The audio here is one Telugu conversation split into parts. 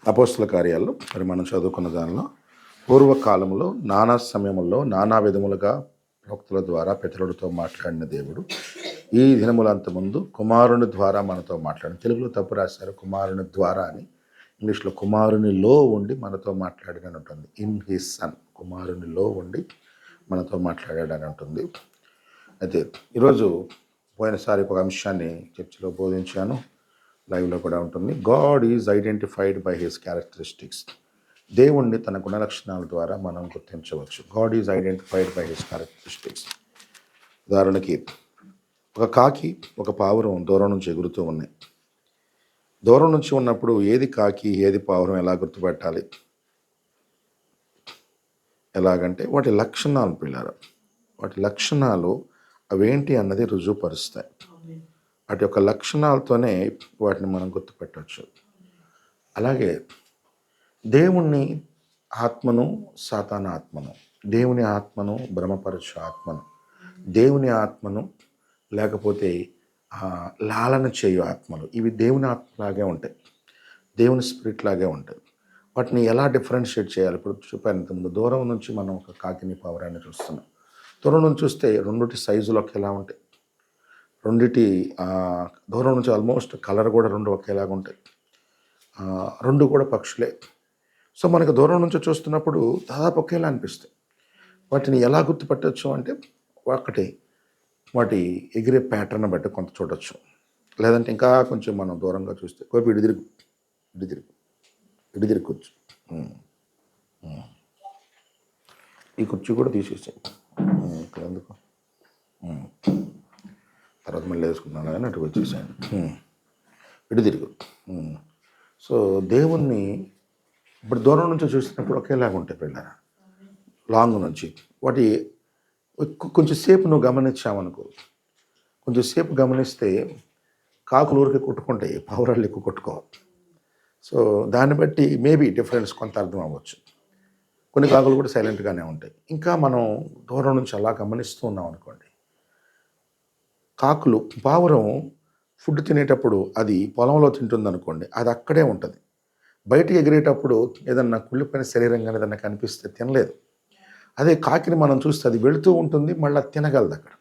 అపోస్తల కార్యాల్లో మరి మనం చదువుకున్న దానిలో పూర్వకాలంలో నానా సమయముల్లో నానా విధములుగా ప్రవక్తల ద్వారా పితరులతో మాట్లాడిన దేవుడు ఈ దినములంత ముందు కుమారుని ద్వారా మనతో మాట్లాడిన, తెలుగులో తప్పు రాశారు కుమారుని ద్వారా అని, ఇంగ్లీష్లో కుమారునిలో ఉండి మనతో మాట్లాడినని ఉంటుంది. ఇన్ హిస్ సన్, కుమారునిలో ఉండి మనతో మాట్లాడాడని ఉంటుంది. అయితే ఈరోజు పోయినసారి ఒక అంశాన్ని చర్చలో బోధించాను, లైవ్లో కూడా ఉంటుంది. God is identified by his characteristics. దేవుణ్ణి తన గుణలక్షణాల ద్వారా మనం గుర్తించవచ్చు. God is identified by his characteristics. ఉదాహరణకి ఒక కాకి, ఒక పావురం దూరం నుంచి ఎగురుతూ ఉన్నాయి. దూరం నుంచి ఉన్నప్పుడు ఏది కాకి ఏది పావురం ఎలా గుర్తుపెట్టాలి? ఎలాగంటే వాటి లక్షణాలు పిల్లలు, వాటి లక్షణాలు అవేంటి అన్నది రుజువుపరుస్తాయి. వాటి యొక్క లక్షణాలతోనే వాటిని మనం గుర్తుపెట్టవచ్చు. అలాగే దేవుణ్ణి ఆత్మను, సాతాన ఆత్మను, దేవుని ఆత్మను, భ్రమపరచు ఆత్మను, దేవుని ఆత్మను, లేకపోతే లాలన చేయు ఆత్మలు, ఇవి దేవుని ఆత్మలాగే ఉంటాయి, దేవుని స్పిరిట్ లాగే ఉంటాయి. వాటిని ఎలా డిఫరెన్షియేట్ చేయాలి? ఇప్పుడు చెప్పాను ఇంతకుముందు, దూరం నుంచి మనం ఒక కాకిని పావురాన్ని చూస్తున్నాం. దూరం నుంచి చూస్తే రెండుటి సైజులు ఒకేలా ఉంటాయి. రెండిటి దూరం నుంచి ఆల్మోస్ట్ కలర్ కూడా రెండు ఒకేలాగా ఉంటాయి. రెండు కూడా పక్షులే. సో మనకు దూరం నుంచి చూస్తున్నప్పుడు దాదాపు ఒకేలా అనిపిస్తాయి. వాటిని ఎలా గుర్తుపట్టవచ్చు అంటే, ఒకటి వాటి ఎగిరే ప్యాటర్న్ బట్టి కొంత చూడవచ్చు. లేదంటే ఇంకా కొంచెం మనం దూరంగా చూస్తే కోపి ఇడిదిరి కూర్చు, ఈ కుర్చీ కూడా తీసేసాయి ఇక్కడ ఎందుకు, తర్వాత మళ్ళీ వేసుకున్నాను కానీ అటు వచ్చేసాను. ఇడిదిరుగు. సో దేవుణ్ణి ఇప్పుడు దూరం నుంచి చూసినప్పుడు ఒకేలాగా ఉంటాయి పిల్లరా. లాంగ్ నుంచి వాటి కొంచెంసేపు నువ్వు గమనించావనుకో, కొంచెంసేపు గమనిస్తే కాకులు ఊరికి కొట్టుకుంటాయి, పావురాళ్ళు ఎక్కువ కొట్టుకోవాలి. సో దాన్ని బట్టి మేబీ డిఫరెన్స్ కొంత అర్థం అవ్వచ్చు. కొన్ని కాకులు కూడా సైలెంట్గానే ఉంటాయి. ఇంకా మనం దూరం నుంచి అలా గమనిస్తూ ఉన్నాం అనుకోండి, కాకులు, పావురం ఫుడ్ తినేటప్పుడు అది పొలంలో తింటుంది అనుకోండి, అది అక్కడే ఉంటుంది. బయటికి ఎగిరేటప్పుడు ఏదన్నా కుళ్ళిపోయిన శరీరంగా ఏదన్నా కనిపిస్తే తినలేదు. అదే కాకిని మనం చూస్తే అది వెళుతూ ఉంటుంది, మళ్ళీ తినగలదు. అక్కడ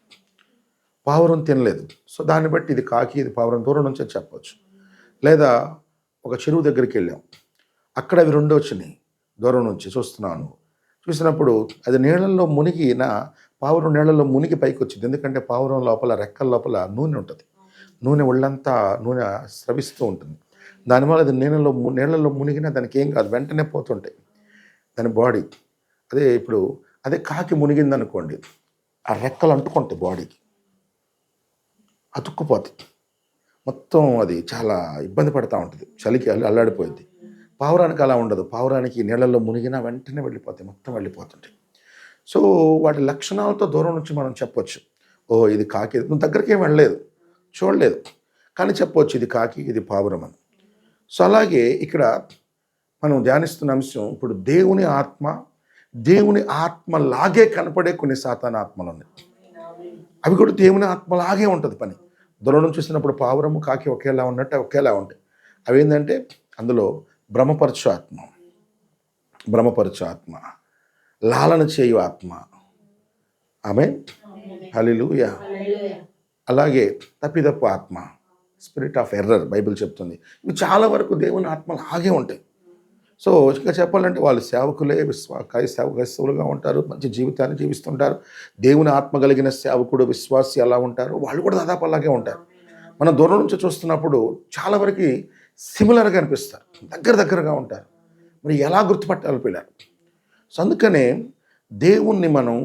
పావురం తినలేదు. సో దాన్ని బట్టి ఇది కాకి ఇది పావురం దూరం నుంచే చెప్పవచ్చు. లేదా ఒక చెరువు దగ్గరికి వెళ్ళాం, అక్కడ అవి రెండు వచ్చినాయి, దూరం నుంచి చూస్తున్నాను. చూసినప్పుడు అది నీళ్ళల్లో మునిగిన పావురం నీళ్ళల్లో మునిగి పైకి వచ్చింది. ఎందుకంటే పావురం లోపల రెక్కల లోపల నూనె ఉంటుంది, నూనె ఒళ్ళంతా నూనె స్రవిస్తూ ఉంటుంది. దానివల్ల అది నీళ్ళల్లో మునిగినా దానికి ఏం కాదు, వెంటనే పోతుంటాయి దాని బాడీ. అదే కాకి మునిగింది అనుకోండి, ఆ రెక్కలు అంటుకుంటాయి బాడీకి, అతుక్కుపోతుంది మొత్తం, అది చాలా ఇబ్బంది పడుతూ ఉంటుంది, చలికి అల్లాడిపోయింది. పావురానికి అలా ఉండదు. పావురానికి నీళ్ళల్లో మునిగినా వెంటనే వెళ్ళిపోతాయి, మొత్తం వెళ్ళిపోతుంటాయి. సో వాటి లక్షణాలతో దూరం నుంచి మనం చెప్పొచ్చు, ఓ ఇది కాకి. నువ్వు దగ్గరికి ఏం వెళ్ళలేదు, చూడలేదు, కానీ చెప్పవచ్చు ఇది కాకి ఇది పావురం అని. సో అలాగే ఇక్కడ మనం ధ్యానిస్తున్న అంశం, ఇప్పుడు దేవుని ఆత్మలాగే కనపడే కొన్ని సాతాన ఆత్మలు ఉన్నాయి. అవి కూడా దేవుని ఆత్మలాగే ఉంటుంది పని. దూరం నుంచి చూసినప్పుడు పావురము కాకి ఒకేలా ఉన్నట్టు ఒకేలా ఉంటాయి. అవి ఏంటంటే అందులో భ్రమపరచు ఆత్మ, లాలన చేయు ఆత్మ, ఆమేన్, హల్లెలూయా. అలాగే తప్పిదప్పు ఆత్మ, స్పిరిట్ ఆఫ్ ఎర్రర్ బైబిల్ చెప్తుంది. ఇవి చాలా వరకు దేవుని ఆత్మలు ఆగే ఉంటాయి. సో ఇంకా చెప్పాలంటే వాళ్ళు సేవకులే, క్రైస్తవులుగా ఉంటారు, మంచి జీవితాన్ని జీవిస్తుంటారు. దేవుని ఆత్మ కలిగిన సేవకుడు, విశ్వాసి ఎలా ఉంటారు, వాళ్ళు కూడా దాదాపు అలాగే ఉంటారు. మనం దూరం నుంచి చూస్తున్నప్పుడు చాలా వరకు సిమిలర్గా అనిపిస్తారు, దగ్గరగా ఉంటారు. మరి ఎలా గుర్తుపట్టాలి పిల్లలు? సో అందుకనే దేవుణ్ణి మనం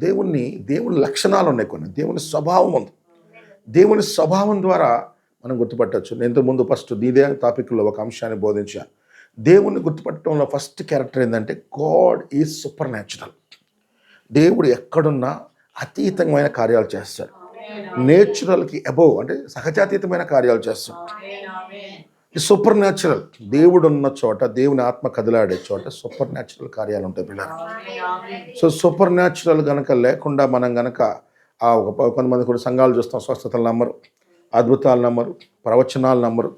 దేవుని లక్షణాలు ఉన్నాయి, కొన్ని దేవుని స్వభావం ఉంది. దేవుని స్వభావం ద్వారా మనం గుర్తుపట్టవచ్చు. నేను ఇంతకుముందు ఫస్ట్ ఇదే టాపిక్లో ఒక అంశాన్ని బోధించాను. దేవుణ్ణి గుర్తుపట్టడంలో ఫస్ట్ క్యారెక్టర్ ఏంటంటే, గాడ్ ఈజ్ సూపర్ న్యాచురల్. దేవుడు ఎక్కడున్నా అతీతమైన కార్యాలు చేస్తాడు. నేచురల్కి అబోవ్ అంటే సహజాతీతమైన కార్యాలు చేస్తాడు. సూపర్ న్యాచురల్, దేవుడు ఉన్న చోట, దేవుని ఆత్మ కదిలాడే చోట సూపర్ న్యాచురల్ కార్యాలు ఉంటాయి పిల్లలు. సో సూపర్ న్యాచురల్ కనుక లేకుండా మనం కనుక కొంతమంది కూడా సంఘాలు చూస్తాం, స్వస్థతలు నమ్మరు, అద్భుతాలు నమ్మరు, ప్రవచనాలు నమ్మరు,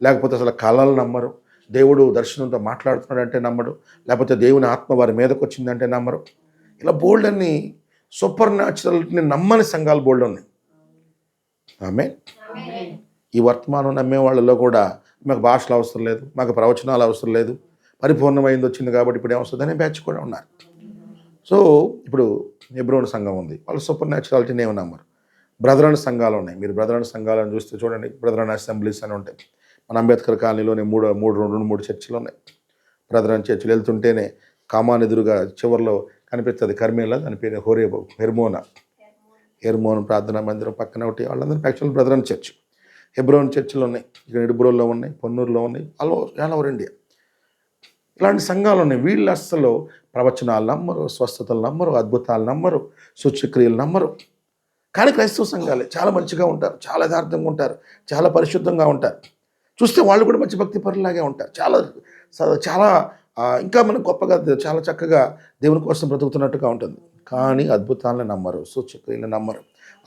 లేకపోతే అసలు కళలు నమ్మరు, దేవుడు దర్శనంతో మాట్లాడుతున్నాడంటే నమ్మడు, లేకపోతే దేవుని ఆత్మ వారి మీదకి వచ్చిందంటే నమ్మరు. ఇలా బోల్డ్ అన్ని సూపర్ న్యాచురల్ని నమ్మని సంఘాలు బోల్డ్ ఉన్నాయి. ఆమేన్. ఈ వర్తమానం నమ్మే వాళ్ళలో కూడా మాకు భాషలు అవసరం లేదు, మాకు ప్రవచనాలు అవసరం లేదు, పరిపూర్ణమైంది వచ్చింది కాబట్టి ఇప్పుడు ఏమొస్తుందనే బ్యాచ్ కూడా ఉన్నారు. సో ఇప్పుడు హెబ్రోన్ సంఘం ఉంది, వాళ్ళు సూపర్ న్యాచురాలిటీని ఏమి నమ్మరు. బ్రదరన్ సంఘాలు ఉన్నాయి, మీరు బ్రదరన్ సంఘాలను చూస్తే చూడండి, బ్రదరన్ అసెంబ్లీస్ అని ఉంటాయి. మన అంబేద్కర్ కాలనీలోనే రెండు మూడు చర్చిలు ఉన్నాయి. బ్రదరన్ చర్చిలు వెళ్తుంటేనే కామాన్ ఎదురుగా చివరిలో కనిపిస్తుంది కర్మేలా, దాని పేరు హెర్మోన్ ప్రార్థనా మందిరం పక్కన ఒకటి, వాళ్ళందరూ యాక్చువల్ బ్రదరన్ చర్చ్. హెబ్రోన్ చర్చిలు ఉన్నాయి, ఇక్కడ ఇడుబ్రోల్లో ఉన్నాయి, పొన్నూరులో ఉన్నాయి, ఆల్ ఓవర్ ఇండియా ఇలాంటి సంఘాలు ఉన్నాయి. వీళ్ళు అస్సలు ప్రవచనాలు నమ్మరు, స్వస్థతలు నమ్మరు, అద్భుతాలు నమ్మరు, సూచ్యక్రియలు నమ్మరు. కానీ క్రైస్తవ సంఘాలే చాలా మంచిగా ఉంటారు, చాలా యథార్థంగా ఉంటారు, చాలా పరిశుద్ధంగా ఉంటారు. చూస్తే వాళ్ళు కూడా మంచి భక్తి పరులాగే ఉంటారు, చాలా ఇంకా మనకు గొప్పగా చాలా చక్కగా దేవుని కోసం బ్రతుకుతున్నట్టుగా ఉంటుంది. కానీ అద్భుతాలను నమ్మరు, సూచ్యక్రియలను నమ్మరు,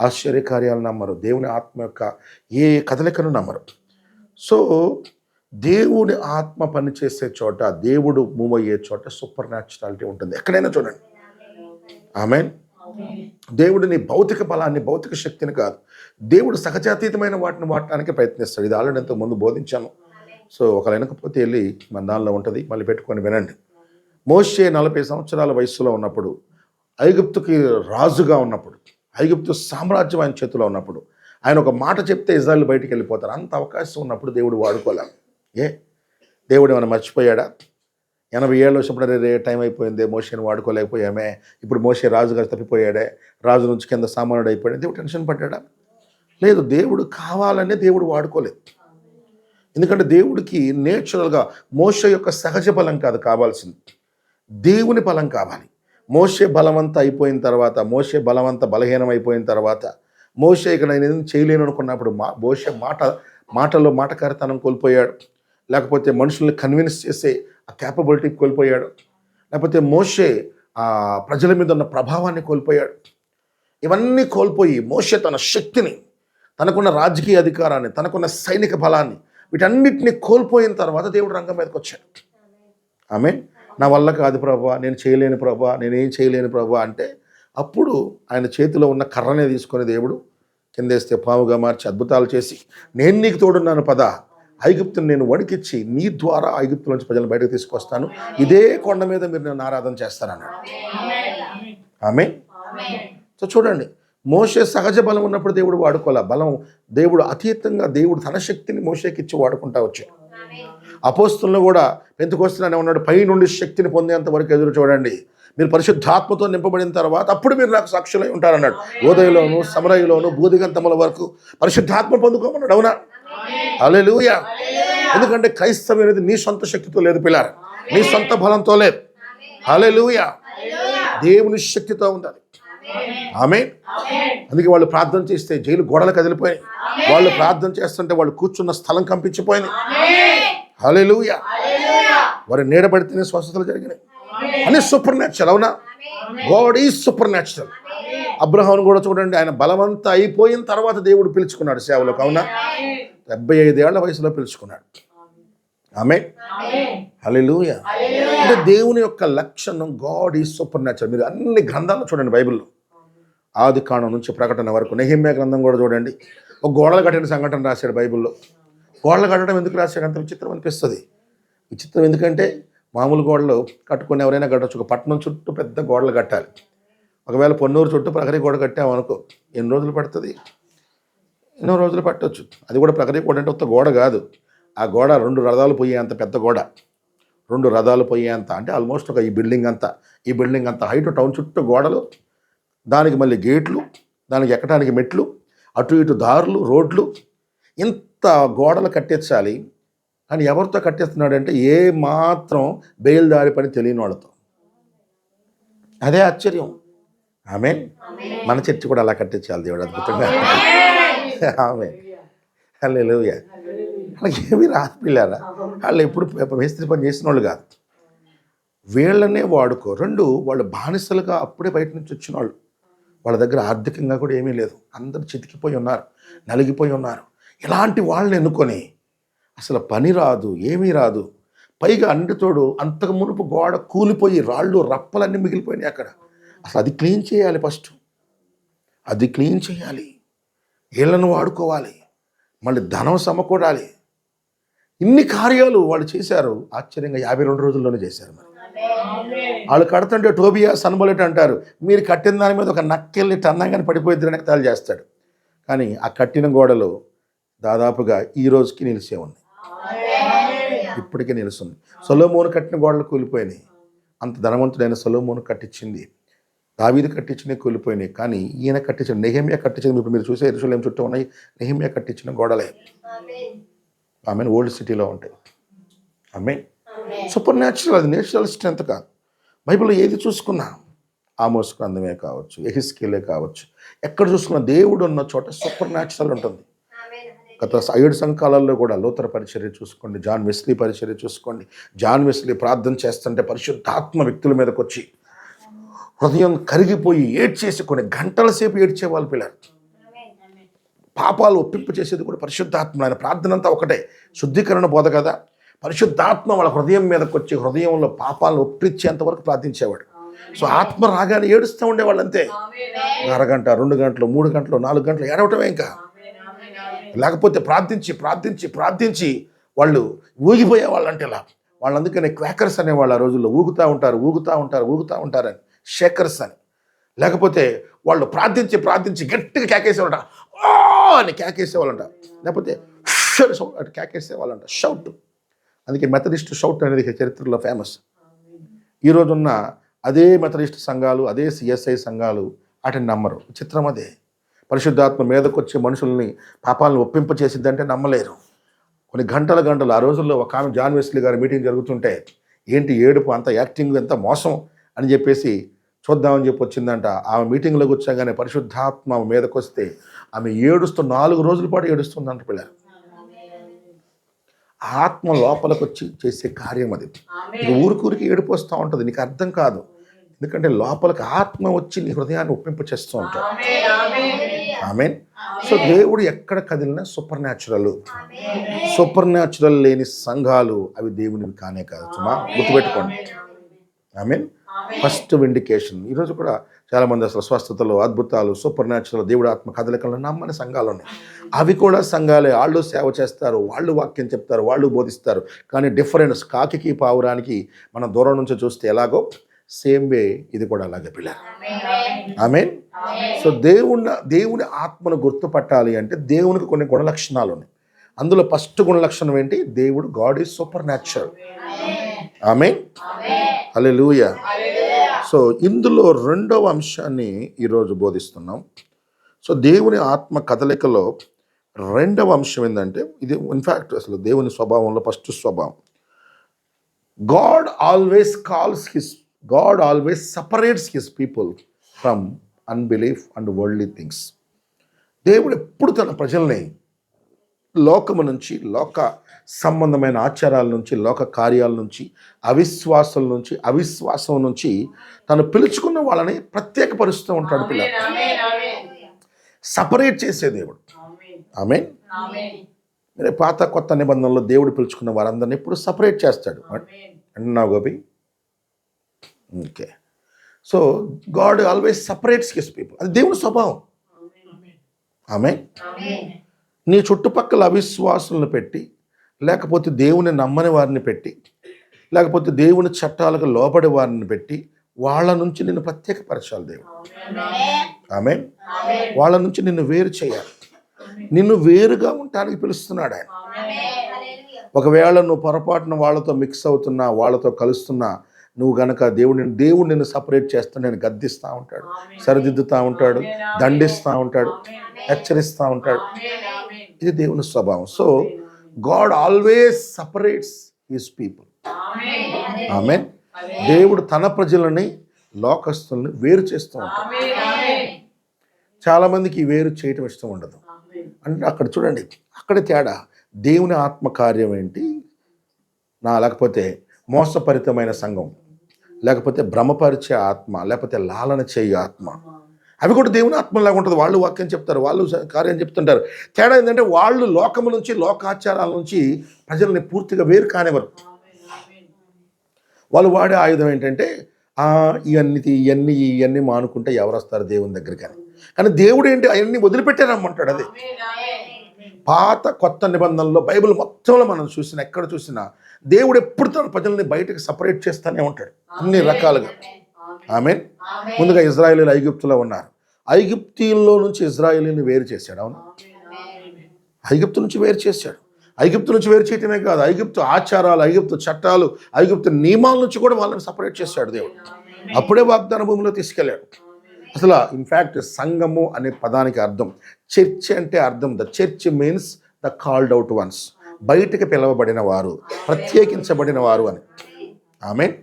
ఆశ్చర్యకార్యాలు నమ్మరు, దేవుని ఆత్మ యొక్క ఏ కదలికను నమ్మరు. సో దేవుడి ఆత్మ పనిచేసే చోట, దేవుడు మూవ్ అయ్యే చోట సూపర్ న్యాచురాలిటీ ఉంటుంది. ఎక్కడైనా చూడండి. ఆమేన్. దేవుడిని భౌతిక బలాన్ని, భౌతిక శక్తిని కాదు, దేవుడు సహజాతీతమైన వాటిని వాడటానికి ప్రయత్నిస్తాడు. ఇది ఆల్రెడీ ఎంతో ముందు బోధించాను. సో ఒకవేళ వెనకపోతే వెళ్ళి మన దానిలో ఉంటుంది, మళ్ళీ పెట్టుకొని వినండి. మోషే 40 సంవత్సరాల వయస్సులో ఉన్నప్పుడు, ఐగుప్తుకి రాజుగా ఉన్నప్పుడు, ఐగుప్తు సామ్రాజ్యం ఆయన చేతిలో ఉన్నప్పుడు, ఆయన ఒక మాట చెప్తే ఇజ్రాయెల్ బయటికి వెళ్ళిపోతారు. అంత అవకాశం ఉన్నప్పుడు దేవుడు వాడుకోలేము. దేవుడు ఏమైనా మర్చిపోయాడా? 80 ఏళ్ళు వచ్చినప్పుడు రే టైం అయిపోయింది, మోషేని వాడుకోలేకపోయామే, ఇప్పుడు మోషే రాజుగా తప్పిపోయాడే, రాజు నుంచి కింద సామాన్యుడు అయిపోయాడు, దేవుడు టెన్షన్ పడ్డాడా? లేదు, దేవుడు కావాలనే దేవుడు వాడుకోలేదు. ఎందుకంటే దేవుడికి నేచురల్గా మోషే యొక్క సహజ బలం కాదు కావాల్సింది, దేవుని బలం కావాలి. మోషే బలవంత అయిపోయిన తర్వాత, మోషే బలవంత బలహీనం అయిపోయిన తర్వాత, మోషే ఇక నేను ఏం చేయలేను అనుకున్నప్పుడు మోషే మాటల్లో మాటకారితనం కోల్పోయాడు, లేకపోతే మనుషుల్ని కన్విన్స్ చేసే ఆ క్యాపబిలిటీ కోల్పోయాడు, లేకపోతే మోషే ఆ ప్రజల మీద ఉన్న ప్రభావాన్ని కోల్పోయాడు. ఇవన్నీ కోల్పోయి మోషే తన శక్తిని, తనకున్న రాజకీయ అధికారాన్ని, తనకున్న సైనిక బలాన్ని, వీటన్నిటిని కోల్పోయిన తర్వాత దేవుడు రంగం మీదకి వచ్చాడు. ఆమేన్. నా వల్ల కాదు ప్రభువా, నేను చేయలేను ప్రభువా, నేనేం చేయలేను ప్రభువా అంటే, అప్పుడు ఆయన చేతిలో ఉన్న కర్రనే తీసుకొని దేవుడు కిందేస్తే పావుగా మార్చి అద్భుతాలు చేసి, నేను నీకు తోడున్నాను పద, ఐగుప్తుని నేను వణికిచ్చి నీ ద్వారా ఐగుప్తులోంచి ప్రజలను బయటకు తీసుకొస్తాను, ఇదే కొండ మీద మీరు నన్ను ఆరాధన చేస్తానన్నాడు. ఆమేన్. సో చూడండి, మోషే సహజ బలం ఉన్నప్పుడు దేవుడు వాడుకోలే. బలం దేవుడు అతీతంగా, దేవుడు తన శక్తిని మోషేకి ఇచ్చి వాడుకుంటా వచ్చాడు. అపోస్తులను కూడా పెంతెకొస్తేనే ఉన్నాడు, పై నుండి శక్తిని పొందేంత వరకు ఎదురు చూడండి, మీరు పరిశుద్ధాత్మతో నింపబడిన తర్వాత అప్పుడు మీరు నాకు సాక్షులై ఉంటారన్నాడు. ఉదయలోను సమరయలోను బూదిగంతముల వరకు పరిశుద్ధాత్మ పొందుకోమన్నాడు. అవునా? హల్లెలూయా. ఎందుకంటే క్రైస్తవం అనేది నీ సొంత శక్తితో లేదు పిల్లారా, నీ సొంత బలంతో లేదు. హల్లెలూయా. దేవుని శక్తితో ఉండాలి. ఆమేన్. అందుకే వాళ్ళు ప్రార్థన చేస్తే జైలు గోడలు కదిలిపోయాయి, వాళ్ళు ప్రార్థన చేస్తుంటే వాళ్ళు కూర్చున్న స్థలం కంపించిపోయింది. హల్లెలూయా. వారి నీడబడితేనే స్వస్థతలు జరిగినాయి. అని సూపర్ న్యాచురల్. అవునా? God is super natural. అబ్రహామును కూడా చూడండి, ఆయన బలవంత అయిపోయిన తర్వాత దేవుడు పిలుచుకున్నాడు సేవలోకి. అవునా? 75 ఏళ్ల వయసులో పిలుచుకున్నాడు. ఆమేన్. హల్లెలూయా. అంటే దేవుని యొక్క లక్షణం గాడ్ ఈజ్ సూపర్ న్యాచురల్. మీరు అన్ని గ్రంథాలు చూడండి బైబిల్లో, ఆదికాండం నుంచి ప్రకటన వరకు. నెహెమ్యా గ్రంథం కూడా చూడండి, ఒక గోడలు కట్టిన సంఘటన రాశాడు బైబిల్లో. గోడలు కట్టడం ఎందుకు రాశాడు? అంత విచిత్రం అనిపిస్తుంది. విచిత్రం ఎందుకంటే మామూలు గోడలు కట్టుకుని ఎవరైనా కట్టచ్చు, ఒక పట్టణం చుట్టూ పెద్ద గోడలు కట్టాలి. ఒకవేళ పొన్నూరు చుట్టూ ప్రహరీ గోడ కట్టామనుకో, ఎన్ని రోజులు పడుతుంది? ఎన్నో రోజులు పట్టవచ్చు. అది కూడా ప్రహరీ గోడ అంటే ఒక్క గోడ కాదు, ఆ గోడ 2 రథాలు పోయేంత పెద్ద గోడ, 2 రథాలు పోయేంత, అంటే ఆల్మోస్ట్ ఒక ఈ బిల్డింగ్ అంతా హైట్, టౌన్ చుట్టూ గోడలు, దానికి మళ్ళీ గేట్లు, దానికి ఎక్కడానికి మెట్లు, అటు ఇటు దారులు, రోడ్లు, ఇంత గోడలు కట్టించాలి. కానీ ఎవరితో కట్టిస్తున్నాడంటే ఏ మాత్రం బయలుదారి పని తెలియని వాళ్ళతో. అదే ఆశ్చర్యం. ఆమేన్. మన చర్చి కూడా అలా కట్టించాలి దేవుడు అద్భుతంగా. ఆమేన్. హల్లెలూయా. వాళ్ళకి ఏమీ రాదు పిల్లారా, వాళ్ళు ఎప్పుడు మేస్త్రి పని చేసిన వాళ్ళు కాదు. వీళ్ళనే వాడుకో. 2, వాళ్ళు బానిసలుగా అప్పుడే బయట నుంచి వచ్చిన వాళ్ళు, వాళ్ళ దగ్గర ఆర్థికంగా కూడా ఏమీ లేదు, అందరూ చితికిపోయి ఉన్నారు, నలిగిపోయి ఉన్నారు. ఇలాంటి వాళ్ళని ఎన్నుకొని అసలు పని రాదు, ఏమీ రాదు, పైగా అంటితోడు అంతకు మునుపు గోడ కూలిపోయి రాళ్ళు రప్పలన్నీ మిగిలిపోయినాయి అక్కడ. అసలు అది క్లీన్ చేయాలి ఫస్ట్. అది క్లీన్ చేయాలి, ఇళ్లను వాడుకోవాలి, మళ్ళీ ధనం సమకూడాలి. ఇన్ని కార్యాలు వాళ్ళు చేశారు. ఆశ్చర్యంగా 52 రోజుల్లోనే చేశారు. మరి వాళ్ళు కడుతుంటే టోబియా సన్బలెట్ అంటారు, మీరు కట్టిన దాని మీద ఒక నక్కెళ్ళి టన్నంగానే పడిపోయిద్ది వెనక తయారు చేస్తాడు. కానీ ఆ కట్టిన గోడలు దాదాపుగా ఈ రోజుకి నిలిచే ఉన్నాయి, ఇప్పటికీ నిలుస్తుంది. సొలొమోను కట్టిన గోడలు కూలిపోయినాయి. అంత ధనవంతుడైన సొలొమోను కట్టించింది, దావీదు కట్టించినవి కూలిపోయినాయి. కానీ ఈయన కట్టించిన, నెహెమ్యా కట్టించింది, ఇప్పుడు మీరు చూసే యెరూషలేము చుట్టూ ఉన్నాయి, నెహెమ్యా కట్టించిన గోడలే. ఆమె ఓల్డ్ సిటీలో ఉంటాయి. ఆమె సూపర్ న్యాచురల్, అది నేచురల్ స్ట్రెంత్ కాదు. బైబిల్లో ఏది చూసుకున్నా, ఆమోస్ గ్రంథమే కావచ్చు, యెహెజ్కేలే కావచ్చు, ఎక్కడ చూసుకున్నా దేవుడు ఉన్న చోట సూపర్ న్యాచురల్ ఉంటుంది. గత 7 సంవత్సరాలలో కూడా లూథర్ పరిచర్య చూసుకోండి, జాన్ వెస్లీ పరిచర్య చూసుకోండి. జాన్ వెస్లీ ప్రార్థన చేస్తుంటే పరిశుద్ధాత్మ వ్యక్తుల మీదకి వచ్చి హృదయం కరిగిపోయి ఏడ్చేసి కొన్ని గంటల సేపు ఏడ్చేవాళ్ళు పిల్లలు. పాపాలు ఒప్పింపు చేసేది కూడా పరిశుద్ధాత్మ. ఆయన ప్రార్థన అంతా ఒకటే, శుద్ధీకరణ బోధ కదా. పరిశుద్ధాత్మ వాళ్ళ హృదయం మీదకి వచ్చి హృదయంలో పాపాలను ఒప్పించేంత వరకు ప్రార్థించేవాడు. సో ఆత్మ రాగానే ఏడుస్తూ ఉండేవాళ్ళు అంతే. అరగంట, 2 గంటలు, 3 గంటలు, 4 గంటలు ఏడవటమే. ఇంకా లేకపోతే ప్రార్థించి ప్రార్థించి ప్రార్థించి వాళ్ళు ఊగిపోయేవాళ్ళు. అంటే ఇలా వాళ్ళు అందుకనే క్వాకర్స్ అనేవాళ్ళు. ఆ రోజుల్లో ఊగుతూ ఉంటారు, ఊగుతూ ఉంటారు, ఊగుతూ ఉంటారని షేకర్స్ అని. లేకపోతే వాళ్ళు ప్రార్థించి ప్రార్థించి గట్టిగా కేకేసేవాళ్ళంట, ఓ అని కేకేసేవాళ్ళంట. లేకపోతే అటు కేకేసేవాళ్ళంట, షౌట్. అందుకే మెథడిస్ట్ షౌట్ అనేది చరిత్రలో ఫేమస్. ఈరోజున్న అదే మెథడిస్ట్ సంఘాలు, అదే సిఎస్ఐ సంఘాలు వాటిని నమ్మరు. చిత్రం అదే. పరిశుద్ధాత్మ మీదకు వచ్చే మనుషుల్ని పాపాలను ఒప్పింప చేసిద్దంటే నమ్మలేరు. కొన్ని గంటలు ఆ రోజుల్లో ఒక ఆమె జాన్ వెస్లీ గారి మీటింగ్ జరుగుతుంటే, ఏంటి ఏడుపు, అంత యాక్టింగ్, ఎంత మోసం అని చెప్పేసి చూద్దామని చెప్పి వచ్చిందంట. ఆమె మీటింగ్లోకి వచ్చాగానే పరిశుద్ధాత్మ ఆమె మీదకి వస్తే ఆమె ఏడుస్తూ 4 రోజుల పాటు ఏడుస్తుందంట పిల్లలు. ఆత్మ లోపలికి వచ్చి చేసే కార్యం అది. నీకు ఊరికి ఏడుపు వస్తూ ఉంటుంది, నీకు అర్థం కాదు. ఎందుకంటే లోపలికి ఆత్మ వచ్చి నీ హృదయాన్ని ఒప్పింప చేస్తూ ఉంటాడు. ఆమేన్. సో దేవుడు ఎక్కడ కదిలినా సూపర్ న్యాచురల్. సూపర్ న్యాచురల్ లేని సంఘాలు అవి దేవునివి కానే కాదు. సుమా గుర్తుపెట్టుకోండి. ఆమేన్. First vindication. ఈరోజు కూడా చాలామంది అసలు స్వస్థతలు, అద్భుతాలు, సూపర్ న్యాచురల్ దేవుడు ఆత్మ కదలికలను నమ్మని సంఘాలు ఉన్నాయి. అవి కూడా సంఘాలే. వాళ్ళు సేవ చేస్తారు, వాళ్ళు వాక్యం చెప్తారు, వాళ్ళు బోధిస్తారు. కానీ డిఫరెన్స్ కాకికి పావురానికి మనం దూరం నుంచి చూస్తే ఎలాగో సేమ్ వే ఇది కూడా అలాగే పిల్లలు. ఆమేన్. సో దేవుని ఆత్మను గుర్తుపట్టాలి అంటే దేవునికి కొన్ని గుణలక్షణాలు ఉన్నాయి. అందులో ఫస్ట్ గుణలక్షణం ఏంటి? దేవుడు God is super natural. Amen. Hallelujah. So ఇందులో 2వ అంశాన్ని ఈరోజు బోధిస్తున్నాం. సో దేవుని ఆత్మ కదలికలో 2వ అంశం ఏంటంటే, ఇది ఇన్ఫ్యాక్ట్ అసలు దేవుని స్వభావంలో ఫస్ట్ స్వభావం, God always separates his people from unbelief and worldly things. దేవుడు ఎప్పుడు తన ప్రజల్ని లోకము నుంచి, లోక సంబంధమైన ఆచారాల నుంచి, లోక కార్యాల నుంచి, అవిశ్వాసం నుంచి తను పిలుచుకున్న వాళ్ళని ప్రత్యేకపరుస్తూ ఉంటాడు పిల్లలు. సపరేట్ చేసే దేవుడు. ఆమేన్. మీరు పాత కొత్త నిబంధనలో దేవుడు పిలుచుకున్న వారందరినీ ఎప్పుడు సపరేట్ చేస్తాడు అంటున్నావు Gopi. Okay. So God always separates his people. అది దేవుని స్వభావం. ఆమేన్. నీ చుట్టుపక్కల అవిశ్వాసులను పెట్టి, లేకపోతే దేవుని నమ్మని వారిని పెట్టి, లేకపోతే దేవుని చట్టాలకు లోబడి వారిని పెట్టి వాళ్ళ నుంచి నిన్ను ప్రత్యేకపరచాలి దేవుడు. ఆమేన్. వాళ్ళ నుంచి నిన్ను వేరు చేయాలి. నిన్ను వేరుగా ఉండటానికి పిలుస్తున్నాడు ఆయన. ఒకవేళ నువ్వు పొరపాటున వాళ్ళతో మిక్స్ అవుతున్నా, వాళ్ళతో కలుస్తున్నా, నువ్వు గనక దేవుడు నిన్ను సపరేట్ చేస్తూ నేను గద్దిస్తూ ఉంటాడు, సరిదిద్దుతూ ఉంటాడు, దండిస్తూ ఉంటాడు, హెచ్చరిస్తూ ఉంటాడు. ఇది దేవుని స్వభావం. So God always separates his people. Amen. దేవుడు తన ప్రజలని, లోకస్తుల్ని వేరు చేస్తూ ఉంటాడు. చాలామందికి వేరు చేయటం ఇష్టం ఉండదు. అంటే అక్కడ చూడండి, అక్కడ తేడా. దేవుని ఆత్మ కార్యం ఏంటి? లేకపోతే మోసపరితమైన సంఘం, లేకపోతే భ్రమపరిచే ఆత్మ, లేకపోతే లాలన చేయు ఆత్మ, అవి కూడా దేవుని ఆత్మలాగా ఉంటుంది. వాళ్ళు వాక్యం చెప్తారు, వాళ్ళు కార్యం చెప్తుంటారు. తేడా ఏంటంటే వాళ్ళు లోకము నుంచి, లోకాచారాల నుంచి ప్రజల్ని పూర్తిగా వేరు కానివ్వరు. వాళ్ళు వాడే ఆయుధం ఏంటంటే ఇవన్నీ మానుకుంటే ఎవరు వస్తారు దేవుని దగ్గరికి అని. కానీ దేవుడు ఏంటి అవన్నీ వదిలిపెట్టారమ్మంటాడు. అదే పాత కొత్త నిబంధనలో బైబిల్ మొత్తంలో మనం ఎక్కడ చూసినా దేవుడు ఎప్పుడు తన ప్రజల్ని బయటకు సపరేట్ చేస్తూనే ఉంటాడు అన్ని రకాలుగా. ఆమేన్. ముందుగా ఇజ్రాయేలీలు ఐగుప్తులో ఉన్నారు. ఐగుప్తీయుల్లో నుంచి ఇజ్రాయేలీని వేరు చేశాడు. అవును, ఐగుప్తు నుంచి వేరు చేశాడు. ఐగుప్తు నుంచి వేరు చేయటమే కాదు, ఐగుప్తు ఆచారాలు, ఐగుప్తు చట్టాలు, ఐగుప్తు నియమాల నుంచి కూడా వాళ్ళని సపరేట్ చేశాడు దేవుడు. అప్పుడే వాగ్దాన భూమిలో తీసుకెళ్ళాడు. అసలు ఇన్ఫ్యాక్ట్ సంఘము అనే పదానికి అర్థం, చర్చ్ అంటే అర్థం, the church means the called out once, బయటకు పిలవబడిన వారు, ప్రత్యేకించబడిన వారు అని. ఆమేన్.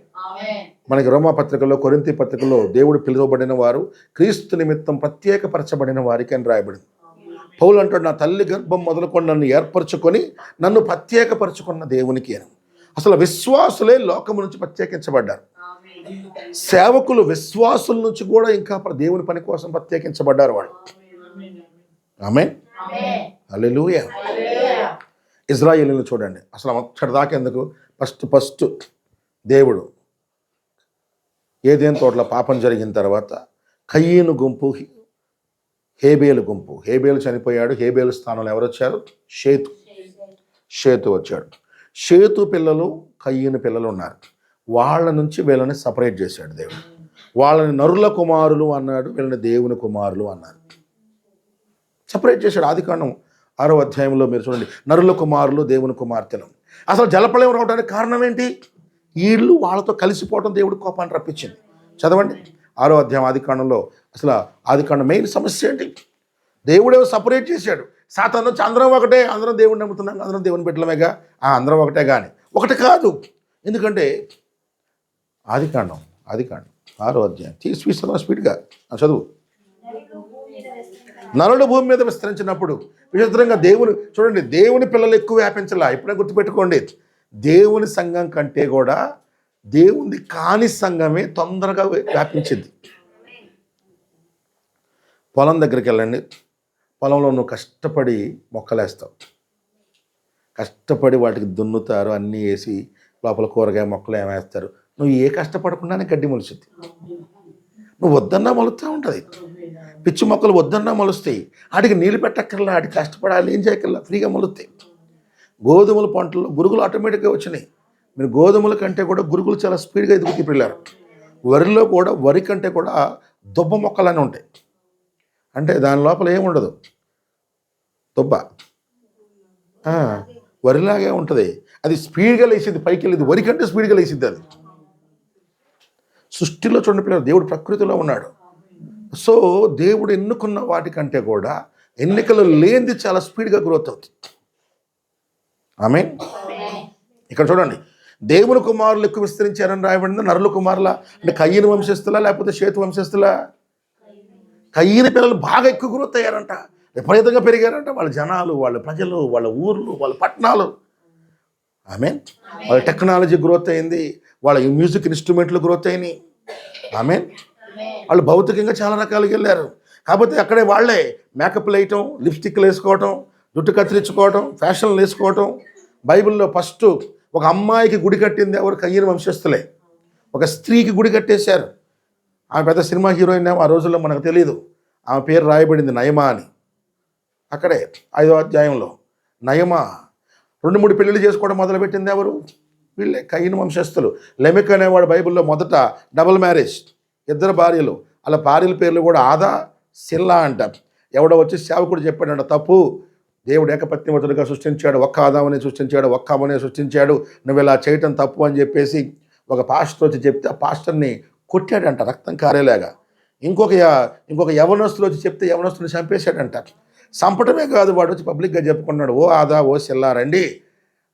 మనకి రోమా పత్రికలో, కొరింథీ పత్రికలో దేవుడు పిలువబడిన వారు, క్రీస్తు నిమిత్తం ప్రత్యేకపరచబడిన వారికి అని రాయబడింది. పౌలు అంటాడు, నా తల్లి గర్భం మొదలుకొని నన్ను ఏర్పరచుకొని నన్ను ప్రత్యేకపరచుకున్న దేవునికి అని. అసలు విశ్వాసులే లోకము నుంచి ప్రత్యేకించబడ్డారు. సేవకులు విశ్వాసుల నుంచి కూడా ఇంకా దేవుని పని కోసం ప్రత్యేకించబడ్డారు వాళ్ళు. ఆమేన్. హల్లెలూయా. ఇజ్రాయేలీని చూడండి, అసలు అక్కడి దాకా ఎందుకు, ఫస్ట్ దేవుడు ఏదేని తోటలో పాపం జరిగిన తర్వాత కయీను గుంపు, హేబేలు గుంపు, హేబేలు చనిపోయాడు. హేబేలు స్థానంలో ఎవరు వచ్చారు? షేతు వచ్చాడు. షేతు పిల్లలు, కయీను పిల్లలు ఉన్నారు. వాళ్ళ నుంచి వీళ్ళని సపరేట్ చేశాడు దేవుడు. వాళ్ళని నరుల కుమారులు అన్నాడు, వీళ్ళని దేవుని కుమారులు అన్నారు. సపరేట్ చేశాడు. ఆదికాండం 6వ అధ్యాయంలో మీరు చూడండి, నరుల కుమారులు, దేవుని కుమార్తెలు. అసలు జలప్రళయం రావడానికి కారణం ఏంటి? వీళ్ళు వాళ్ళతో కలిసిపోవడం దేవుడి కోపాన్ని రప్పించింది. చదవండి 6వ అధ్యాయం ఆదికాండంలో. అసలు ఆదికాండం మెయిన్ సమస్య ఏంటి? దేవుడేమో సపరేట్ చేశాడు. సాతాను వచ్చి అందరం ఒకటే, అందరం దేవుడిని నమ్ముతున్నాం, అందరం దేవుని బిడ్డలమేగా, అందరం ఒకటే, కానీ ఒకటి కాదు. ఎందుకంటే ఆదికాండం 6వ అధ్యాయం తీసుకున్న స్పీడ్గా చదువు. నరుడు భూమి మీద విస్తరించినప్పుడు విచిత్రంగా దేవుని చూడండి, దేవుని పిల్లలు ఎక్కువ వ్యాపించాల. ఇప్పుడే గుర్తుపెట్టుకోండి, దేవుని సంఘం కంటే కూడా దేవుని కాని సంఘమే తొందరగా వ్యాపించింది. పొలం దగ్గరికి వెళ్ళండి, పొలంలో నువ్వు కష్టపడి మొక్కలేస్తావు, కష్టపడి వాటికి దున్నుతారు, అన్నీ వేసి లోపల కూరగాయ మొక్కలు ఏమేస్తారు. నువ్వు ఏ కష్టపడకుండానే గడ్డి మొలుస్తుంది. నువ్వు వద్దన్నా మొలుస్తూ ఉంటుంది. పిచ్చి మొక్కలు వద్దన్నా మొలుస్తాయి. వాటికి నీళ్ళు పెట్టక్కర్లా, వాటికి కష్టపడాలి, ఏం చేయక్కర్లా, ఫ్రీగా మొలుస్తాయి. గోధుమల పంటల్లో గురుగులు ఆటోమేటిక్గా వచ్చినాయి. మీరు గోధుమల కంటే కూడా గురుగులు చాలా స్పీడ్గా ఎదుగుతూ వెళ్ళారు. వరిలో కూడా వరి కంటే కూడా దుబ్బ మొక్కలనే ఉంటాయి. అంటే దాని లోపల ఏముండదు, దుబ్బ వరిలాగే ఉంటుంది. అది స్పీడ్గా లేచింది, పైకి వెళ్ళింది, వరి కంటే స్పీడ్గా లేచింది. అది సృష్టిలో చూడండి పిల్లలు, దేవుడు ప్రకృతిలో ఉన్నాడు. సో దేవుడు ఎన్నుకున్న వాటికంటే కూడా ఎన్నికలు లేనిది చాలా స్పీడ్గా గ్రోత్ అవుతుంది. ఆమేన్. ఇక్కడ చూడండి, దేవుని కుమారులు ఎక్కువ విస్తరించారని రాయబడింది. నరుల కుమారుల అంటే కయ్యను వంశస్థులా లేకపోతే షేతు వంశస్థులా? కయ్యని పిల్లలు బాగా ఎక్కువ గ్రోత్ అయ్యారంట, విపరీతంగా పెరిగారంట. వాళ్ళ జనాలు, వాళ్ళ ప్రజలు, వాళ్ళ ఊర్లు, వాళ్ళ పట్టణాలు. ఆమేన్. వాళ్ళ టెక్నాలజీ గ్రోత్ అయింది, వాళ్ళ మ్యూజిక్ ఇన్స్ట్రుమెంట్లు గ్రోత్ అయినాయి. ఆమేన్. వాళ్ళు భౌతికంగా చాలా రకాలుగా వెళ్ళారు. కాకపోతే అక్కడే వాళ్ళే మేకప్లు వేయటం, లిప్స్టిక్లు వేసుకోవటం, జుట్టు కత్తిరించుకోవటం, ఫ్యాషన్లు వేసుకోవటం. బైబిల్లో ఫస్ట్ ఒక అమ్మాయికి గుడి కట్టింది ఎవరు? కయ్యను వంశస్థులే. ఒక స్త్రీకి గుడి కట్టేశారు. ఆమె పెద్ద సినిమా హీరోయిన్ ఏమో, ఆ రోజుల్లో మనకు తెలియదు. ఆమె పేరు రాయబడింది నయమా అని. అక్కడే 5వ అధ్యాయంలో నయమా 2-3 పెళ్ళిళ్ళు చేసుకోవడం మొదలుపెట్టింది ఎవరు? వీళ్ళే, కయ్యను వంశస్థులు. లెమెక్ అనేవాడు బైబిల్లో మొదట డబుల్ మ్యారేజ్, 2 భార్యలు. అలా భార్యల పేర్లు కూడా ఆదా, సిల్లా అంట. ఎవడో వచ్చి సేవకుడు చెప్పాడంట, తప్పు, దేవుడు ఏకపత్నివతుడిగా సృష్టించాడు, ఒక్క ఆదాముని సృష్టించాడు, ఒక్క అమ్మని సృష్టించాడు, నువ్వు ఇలా చేయటం తప్పు అని చెప్పేసి ఒక పాస్టర్ వచ్చి చెప్తే ఆ పాస్టర్ని కొట్టాడంట రక్తం కారేలాగా. ఇంకొక యవనస్తులు వచ్చి చెప్తే యవనస్తుని చంపేశాడంట. చంపటమే కాదు, వాడు వచ్చి పబ్లిక్గా చెప్పుకున్నాడు, ఓ ఆదా, ఓ సిల్లా రండి,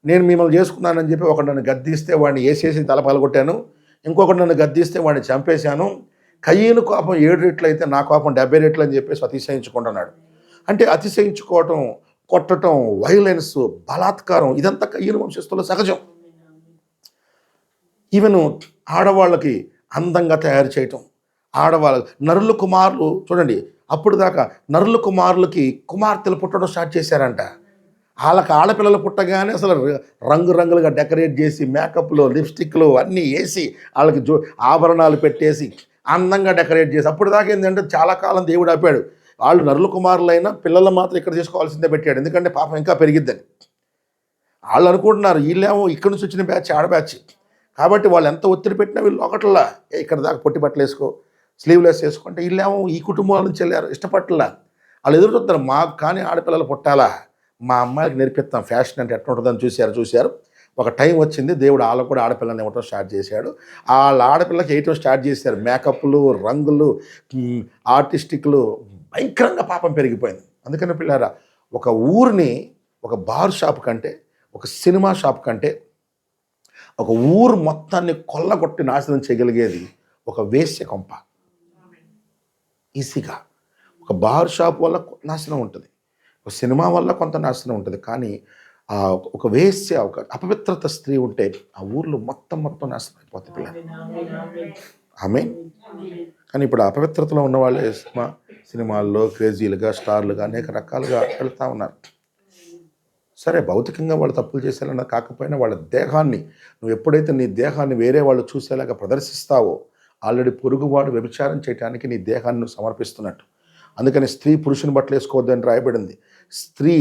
నేను మిమ్మల్ని చేసుకున్నానని చెప్పి ఒకడు నన్ను గద్దిస్తే వాడిని వేసేసి తల పగలగొట్టాను, ఇంకొకటి నన్ను గద్దిస్తే వాడిని చంపేశాను. కయ్యను కోపం 7 రెట్లు అయితే నా కోపం 70 రెట్లు అని చెప్పేసి అతిశయించుకుంటున్నాడు. అంటే అతిశయించుకోవటం, కొట్టడం, వైలెన్స్, బలాత్కారం, ఇదంతా కయ్యను వంశస్థుల సహజం. ఈవెన్ ఆడవాళ్ళకి అందంగా తయారు చేయటం, ఆడవాళ్ళకి నరుల కుమారులు చూడండి, అప్పుడు దాకా నరుల కుమారులకి కుమార్తెలు పుట్టడం స్టార్ట్ చేశారంట. వాళ్ళకి ఆడపిల్లలు పుట్టగానే అసలు రంగురంగులుగా డెకరేట్ చేసి మేకప్లు లిప్స్టిక్లు అన్నీ వేసి వాళ్ళకి ఆభరణాలు పెట్టేసి అందంగా డెకరేట్ చేసి అప్పుడు దాకా ఏంటంటే చాలా కాలం దేవుడు ఆపాడు. వాళ్ళు నరుల కుమారులైనా పిల్లలు మాత్రం ఇక్కడ తీసుకోవాల్సిందే పెట్టాడు. ఎందుకంటే పాపం ఇంకా పెరిగిద్దని వాళ్ళు అనుకుంటున్నారు. వీళ్ళేమో ఇక్కడి నుంచి వచ్చిన బ్యాచ్ ఆడ బ్యాచ్ కాబట్టి వాళ్ళు ఎంత ఒత్తిడి పెట్టినా వీళ్ళు ఒకటిలా ఇక్కడ దాకా పొట్టి బట్టలు వేసుకో స్లీవ్లెస్ వేసుకుంటే వీళ్ళేమో ఈ కుటుంబాల నుంచి వెళ్ళారు ఇష్టపట్టలా. వాళ్ళు ఎదురు చూస్తారు మాకు కానీ ఆడపిల్లలు పుట్టాలా, మా అమ్మాయికి నేర్పిస్తాం ఫ్యాషన్ అంటే ఎట్లా ఉంటుందని చూశారు. ఒక టైం వచ్చింది దేవుడు వాళ్ళకు కూడా ఆడపిల్లని ఇవ్వటం స్టార్ట్ చేశాడు. వాళ్ళ ఆడపిల్లకి వేయటం స్టార్ట్ చేశారు. మేకప్లు రంగులు ఆర్టిస్టిక్లు భయంకరంగా పాపం పెరిగిపోయింది. అందుకని పిల్లారా ఒక ఊరిని ఒక బార్ షాప్ కంటే ఒక సినిమా షాప్ కంటే ఒక ఊరు మొత్తాన్ని కొల్లగొట్టి నాశనం చేయగలిగేది ఒక వేశ్య కొంప. ఈజీగా ఒక బార్ షాప్ వల్ల నాశనం ఉంటుంది, ఒక సినిమా వల్ల కొంత నాశనం ఉంటుంది. కానీ ఒక వేశ్య ఒక అపవిత్రత స్త్రీ ఉంటే ఆ ఊర్లో మొత్తం నాశనం అయిపోతుంది పిల్లలు. ఆమేన్. కానీ ఇప్పుడు అపవిత్రతలో ఉన్న వాళ్ళే సినిమాల్లో క్రేజీలుగా స్టార్లుగా అనేక రకాలుగా వెళ్తూ ఉన్నారు. సరే భౌతికంగా వాళ్ళు తప్పులు చేసేలా కాకపోయినా వాళ్ళ దేహాన్ని నువ్వు ఎప్పుడైతే నీ దేహాన్ని వేరే వాళ్ళు చూసేలాగా ప్రదర్శిస్తావో ఆల్రెడీ పొరుగువాడు వ్యభిచారం చేయడానికి నీ దేహాన్ని నువ్వు సమర్పిస్తున్నట్టు. అందుకని స్త్రీ పురుషుని బట్టలు వేసుకోవద్దని రాయబడింది. స్త్రీ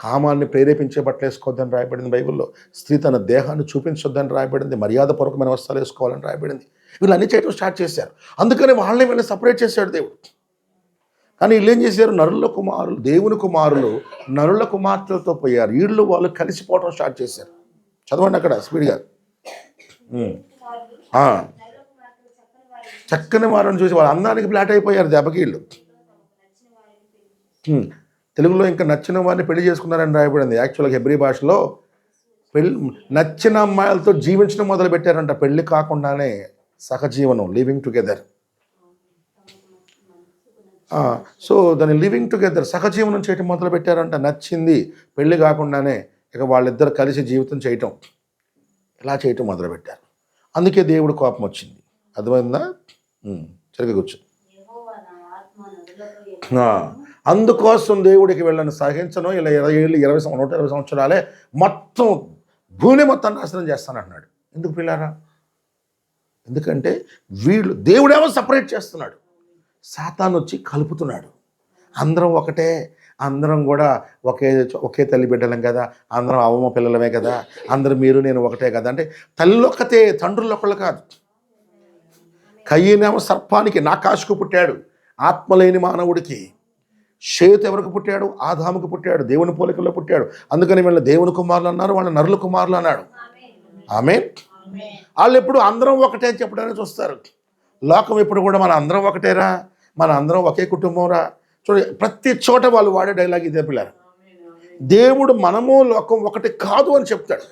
కామాన్ని ప్రేరేపించే బట్టలు వేసుకోవద్దని రాయబడింది బైబిల్లో. స్త్రీ తన దేహాన్ని చూపించొద్దని రాయబడింది. మర్యాదపూర్వకమైన వస్త్రాలు వేసుకోవాలని రాయబడింది. వీళ్ళు అన్ని చేయడం స్టార్ట్ చేశారు. అందుకని వాళ్ళని వీళ్ళని సపరేట్ చేశాడు దేవుడు. కానీ వీళ్ళు ఏం చేశారు? దేవుని కుమారులు నరుల కుమార్తెలతో పోయారు. వీళ్ళు వాళ్ళు కలిసిపోవడం స్టార్ట్ చేశారు. చదవండి అక్కడ స్పీడ్గా. చక్కని వారిని చూసి వాళ్ళ అందానికి ఫ్లాట్ అయిపోయారు దెబ్బకి వీళ్ళు. తెలుగులో ఇంకా నచ్చిన వారిని పెళ్లి చేసుకున్నారని రాయబడింది. యాక్చువల్గా హెబ్రీ భాషలో నచ్చిన అమ్మాయిలతో జీవించడం మొదలు పెట్టారంట. పెళ్లి కాకుండానే సహజీవనం, లివింగ్ టుగెదర్. సో దాన్ని లివింగ్ టుగెదర్ సహజీవనం చేయటం మొదలు పెట్టారంట. నచ్చింది పెళ్లి కాకుండానే ఇక వాళ్ళిద్దరు కలిసి జీవితం చేయటం, ఇలా చేయటం మొదలుపెట్టారు. అందుకే దేవుడు కోపం వచ్చింది. అర్థమైందా? సరిగ్గా కూర్చో. అందుకోసం దేవుడికి వీళ్ళని సహించను, ఇలా 120 సంవత్సరాలే మొత్తం భూమి మొత్తం నాశనం చేస్తానంటున్నాడు. ఎందుకు పిల్లారా? ఎందుకంటే వీళ్ళు దేవుడేమో సపరేట్ చేస్తున్నాడు, సాతాను వచ్చి కలుపుతున్నాడు. అందరం ఒకటే, అందరం కూడా ఒకే తల్లి బిడ్డలం కదా, అందరం అవమ పిల్లలమే కదా, అందరూ మీరు నేను ఒకటే కదా అంటే తల్లి ఒక్కతే, తండ్రులు ఒకళ్ళు కాదు. కయ్యనేమో సర్పానికి నాకాషుకు పుట్టాడు, ఆత్మలేని మానవుడికి. షేతు ఎవరికి పుట్టాడు? ఆదాముకు పుట్టాడు, దేవుని పోలికల్లో పుట్టాడు. అందుకని వీళ్ళ దేవుని కుమారులు అన్నారు, వాళ్ళ నరుల కుమారులు అన్నాడు. ఆమేన్. వాళ్ళు ఎప్పుడు అందరం ఒకటే అని చెప్పడానికి చూస్తారు. లోకం ఎప్పుడు కూడా మన అందరం ఒకటేరా, మన అందరం ఒకే కుటుంబంరా. చూడండి ప్రతి చోట వాళ్ళు వాడే డైలాగ్ ఇదే పిల్లలు. దేవుడు మనము లోకం ఒకటి కాదు అని చెప్తాడు.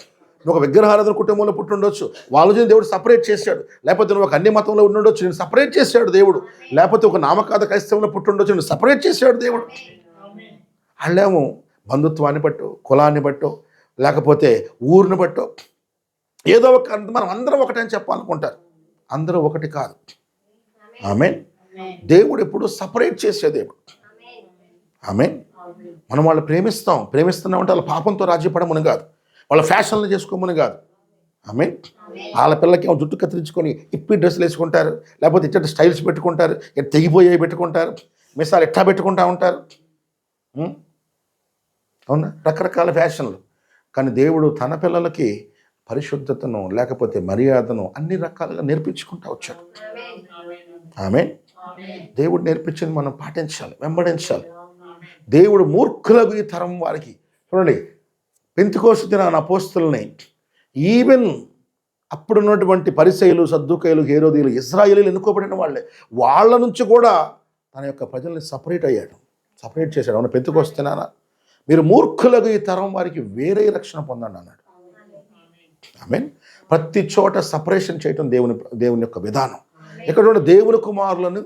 నువ్వు ఒక విగ్రహారాధన కుటుంబంలో పుట్టి ఉండొచ్చు, వాళ్ళని దేవుడు సపరేట్ చేశాడు. లేకపోతే నువ్వు ఒక అన్ని మతంలో ఉండుండొచ్చు, నేను సపరేట్ చేశాడు దేవుడు. లేకపోతే ఒక నామకాద క్రైస్తవంలో పుట్టి ఉండొచ్చు, నేను సపరేట్ చేశాడు దేవుడు. వాళ్ళేమో బంధుత్వాన్ని బట్టో, కులాన్ని బట్టో, లేకపోతే ఊరిని బట్టో ఏదో ఒక మనం అందరం ఒకటే అని చెప్పాలనుకుంటారు. అందరూ ఒకటి కాదు. ఆమేన్. దేవుడు ఎప్పుడు సపరేట్ చేసే దేవుడు. ఆమేన్. మనం వాళ్ళు ప్రేమిస్తున్నామంటే వాళ్ళ పాపంతో రాజ్యపడమని కాదు, వాళ్ళ ఫ్యాషన్లు చేసుకోమని కాదు. ఆమేన్. వాళ్ళ పిల్లలకి ఏమో జుట్టు కత్తిరించుకొని ఇప్పి డ్రెస్సులు వేసుకుంటారు, లేకపోతే ఇచ్చటి స్టైల్స్ పెట్టుకుంటారు, ఇట్లా తెగిపోయేవి పెట్టుకుంటారు, మిసాలు ఎట్లా పెట్టుకుంటూ ఉంటారు. అవునా? రకరకాల ఫ్యాషన్లు. కానీ దేవుడు తన పిల్లలకి పరిశుద్ధతను లేకపోతే మర్యాదను అన్ని రకాలుగా నేర్పించుకుంటూ వచ్చాడు. ఆమేన్. దేవుడు నేర్పించింది మనం పాటించాలి, వెంబడించాలి. దేవుడు మూర్ఖులకు ఈ తరం వారికి చూడండి, పెంతెకోస్తు దినాన అపోస్తలుని ఈవెన్ అప్పుడున్నటువంటి పరిసయ్యులు, సద్దూకయ్యులు, హేరోదీయులు ఇశ్రాయేలీయులు ఎన్నుకోబడిన వాళ్ళే, వాళ్ళ నుంచి కూడా తన యొక్క ప్రజల్ని సపరేట్ చేశాడు. అవును, పెంతెకోస్తు దినాన మీరు మూర్ఖులకు ఈ తరం వారికి వేరే రక్షణ పొందండి అన్నాడు. ఆమేన్. ప్రతి చోట సపరేషన్ చేయటం దేవుని యొక్క విధానం. ఇక్కడ దేవుని కుమారులను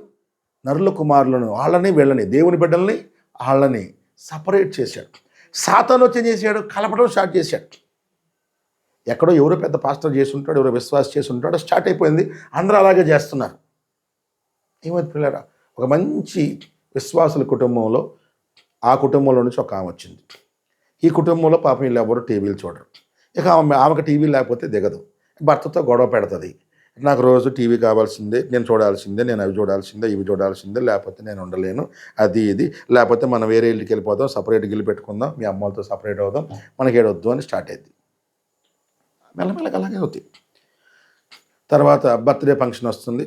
నరుల కుమారులను వాళ్ళని వీళ్ళని దేవుని బిడ్డల్ని వాళ్ళని సపరేట్ చేశాడు. సాతాను వచ్చి చేశాడు, కలపడం స్టార్ట్ చేశాడు. ఎక్కడో ఎవరో పెద్ద పాస్టర్ చేసి ఉంటాడు, ఎవరో విశ్వాసం చేసి ఉంటాడో స్టార్ట్ అయిపోయింది. అందరూ అలాగే చేస్తున్నారు. ఏమైంది పిల్లరా? ఒక మంచి విశ్వాసుల కుటుంబంలో, ఆ కుటుంబంలో నుంచి ఒక ఆమె వచ్చింది. ఈ కుటుంబంలో పాపం వీళ్ళు ఎవరు టీవీలు చూడరు. ఇక ఆమెకు టీవీ లేకపోతే దిగదు. భర్తతో గొడవ పెడుతుంది. నాకు రోజు టీవీ కావాల్సిందే, నేను చూడాల్సిందే, నేను అవి చూడాల్సిందే, ఇవి చూడాల్సిందే, లేకపోతే నేను ఉండలేను, అది ఇది, లేకపోతే మనం వేరే ఇల్లుకి వెళ్ళిపోదాం, సపరేట్గా ఇల్లు పెట్టుకుందాం, మీ అమ్మలతో సపరేట్ అవుదాం, మనకి ఏడొద్దు అని స్టార్ట్ అయింది. మెల్లమెల్లగా అలాగే అవుతాయి. తర్వాత బర్త్డే ఫంక్షన్ వస్తుంది,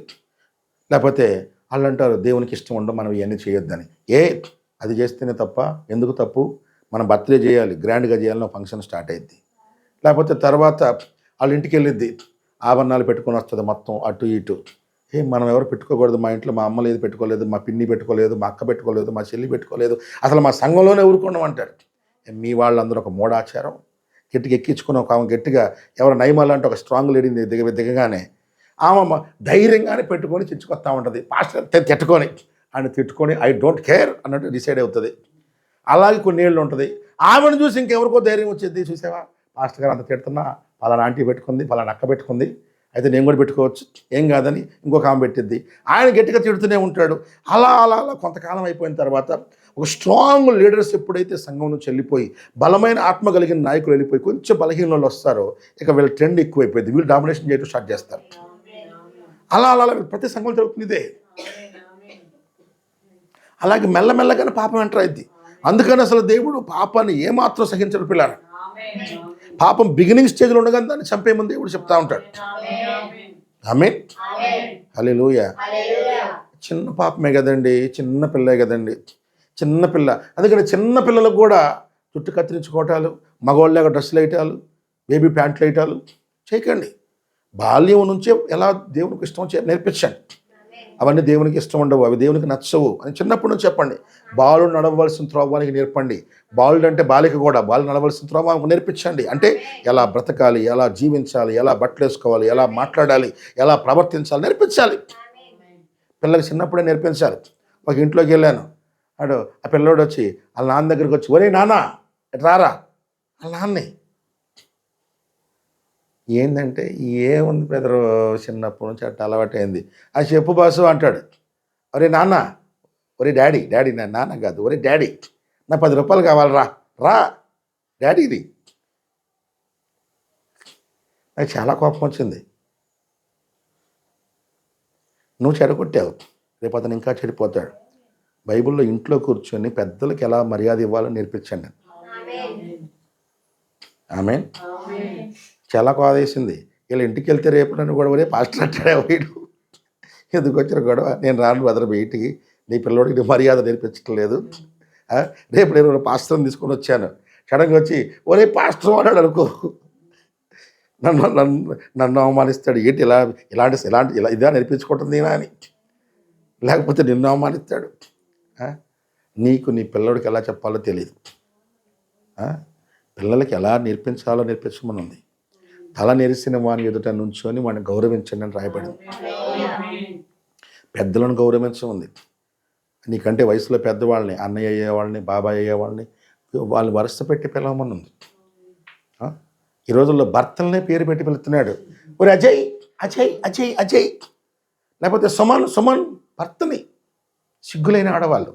లేకపోతే వాళ్ళు అంటారు దేవునికి ఇష్టం ఉండవు, మనం ఇవన్నీ చేయొద్దని. అది చేస్తేనే తప్ప, ఎందుకు తప్పు, మనం బర్త్డే చేయాలి, గ్రాండ్గా చేయాలని ఫంక్షన్ స్టార్ట్ అయ్యిద్ది. లేకపోతే తర్వాత వాళ్ళ ఇంటికి వెళ్ళిద్ది, ఆభరణాలు పెట్టుకొని వస్తుంది మొత్తం అటు ఇటు. మనం ఎవరు పెట్టుకోకూడదు, మా ఇంట్లో మా అమ్మ లేదు పెట్టుకోలేదు, మా పిన్ని పెట్టుకోలేదు, మా అక్క పెట్టుకోలేదు, మా చెల్లి పెట్టుకోలేదు, అసలు మా సంఘంలోనే ఊరుకోవడం అంటారు. మీ వాళ్ళందరూ ఒక మూఢాచారం గట్టిగా ఎక్కించుకుని ఒక ఆమె గట్టిగా ఎవరు నయమాలు అంటే ఒక స్ట్రాంగ్ లేడీని దిగగానే ఆమె ధైర్యంగానే పెట్టుకొని చిచ్చుకొస్తూ ఉంటుంది. పాస్టర్ తిట్టుకొని ఆయన తిట్టుకొని ఐ డోంట్ కేర్ అన్నట్టు డిసైడ్ అవుతుంది. అలాగే కొన్ని ఏళ్ళు ఉంటుంది. ఆమెను చూసి ఇంకెవరికో ధైర్యం వచ్చేది, చూసావా పాస్టర్ గారు అంత తిడుతున్నా, పలానా ఆంటీ పెట్టుకుంది, పలానా అక్క పెట్టుకుంది, అయితే నేను కూడా పెట్టుకోవచ్చు, ఏం కాదని ఇంకొక ఆమె పెట్టిద్ది. ఆయన గట్టిగా తిడుతూనే ఉంటాడు. అలా అలా అలా కొంతకాలం అయిపోయిన తర్వాత ఒక స్ట్రాంగ్ లీడర్స్ ఎప్పుడైతే సంఘం నుంచి వెళ్ళిపోయి బలమైన ఆత్మ కలిగిన నాయకులు వెళ్ళిపోయి కొంచెం బలహీనలు వస్తారో ఇక వీళ్ళ ట్రెండ్ ఎక్కువైపోయింది, వీళ్ళు డామినేషన్ చేయడం స్టార్ట్ చేస్తారు. అలా అలా ప్రతి సంఘం జరుగుతుంది ఇదే. అలాగే మెల్లమెల్లగానే పాపం ఎంటర్ అయింది. అందుకని అసలు దేవుడు పాపాన్ని ఏమాత్రం సహించడు పిల్లలు. పాపం బిగినింగ్ స్టేజ్లో ఉండగానే దాన్ని చంపేయమని దేవుడు చెప్తా ఉంటాడు. ఆమేన్, హల్లెలూయా. చిన్న పాపమే కదండి, చిన్న పిల్లే కదండి, చిన్న పిల్ల. అందుకని చిన్న పిల్లలకు కూడా జుట్టు కత్తిరించుకోవటాలు, మగవాళ్ళగా డ్రెస్సులు వేయటాలు, బేబీ ప్యాంట్లు వేయటాలు చేయకండి. బాల్యం నుంచే ఎలా దేవునికి ఇష్టం నేర్పించండి. అవన్నీ దేవునికి ఇష్టం ఉండవు, అవి దేవునికి నచ్చవు అని చిన్నప్పటి నుంచి చెప్పండి. బాలుడు నడవలసిన త్రోవానికి నేర్పండి. బాలుడు అంటే బాలిక కూడా, బాలు నడవలసిన త్రోవానికి నేర్పించండి. అంటే ఎలా బ్రతకాలి, ఎలా జీవించాలి, ఎలా బట్టలు వేసుకోవాలి, ఎలా మాట్లాడాలి, ఎలా ప్రవర్తించాలి నేర్పించాలి. పిల్లలకి చిన్నప్పుడే నేర్పించాలి. ఒక ఇంట్లోకి వెళ్ళాను, ఆ పిల్లోడు వచ్చి వాళ్ళ నాన్న దగ్గరికి వచ్చి, ఒరే నాన్న రారా, వాళ్ళ నాన్నే ఏంటంటే ఏముంది బ్రదరు, చిన్నప్పటి నుంచి అట్లా అలవాటైంది. ఆ చెప్పు బాసు అంటాడు. ఒరే నాన్న, ఒరే డాడీ, డాడీ నా నాన్న కాదు, ఒరే డాడీ నా 10 రూపాయలు కావాలి, రా రా డాడీది. నాకు చాలా కోపం వచ్చింది. నువ్వు చెడగొట్టావు, రేపు అతను ఇంకా చెడిపోతాడు. బైబిల్లో ఇంట్లో కూర్చొని పెద్దలకి ఎలా మర్యాద ఇవ్వాలో నేర్పించండి. ఆమేన్. చాలా కోదేసింది. వీళ్ళ ఇంటికి వెళ్తే రేపు నన్ను గొడవ, రేపు పాస్టర్ అంటాడే వీడు, ఎందుకు వచ్చిన గొడవ, నేను రాను బ్రదర్ బయటికి, నీ పిల్లోడికి మర్యాద నేర్పించట్లేదు. రేపు నేను పాస్టర్ని తీసుకొని వచ్చాను, సడన్గా వచ్చి ఒరే పాస్టర్ అన్నాడు అనుకో, నన్ను నన్ను నన్ను అవమానిస్తాడు. ఏంటి ఇలా ఇదా నేర్పించుకుంటుంది అని, లేకపోతే నిన్ను అవమానిస్తాడు. నీకు నీ పిల్లోడికి ఎలా చెప్పాలో తెలియదు. పిల్లలకి ఎలా నేర్పించాలో నేర్పించమని ఉంది. తల నెరిసిన వాని ఎదుట నుంచొని వాడిని గౌరవించండి అని రాయబడింది. పెద్దలను గౌరవించముంది. నీకంటే వయసులో పెద్దవాళ్ళని, అన్నయ్య అయ్యేవాళ్ళని, బాబాయ్ అయ్యేవాళ్ళని వాళ్ళని వరుస పెట్టి పిలవమని ఉంది. ఈ రోజుల్లో భర్తలనే పేరు పెట్టి పిలుస్తున్నాడు. ఒరే అజయ్ అజయ్ అజయ్ అజయ్, లేకపోతే సుమన్ సుమన్. భర్తని, సిగ్గులైన ఆడవాళ్ళు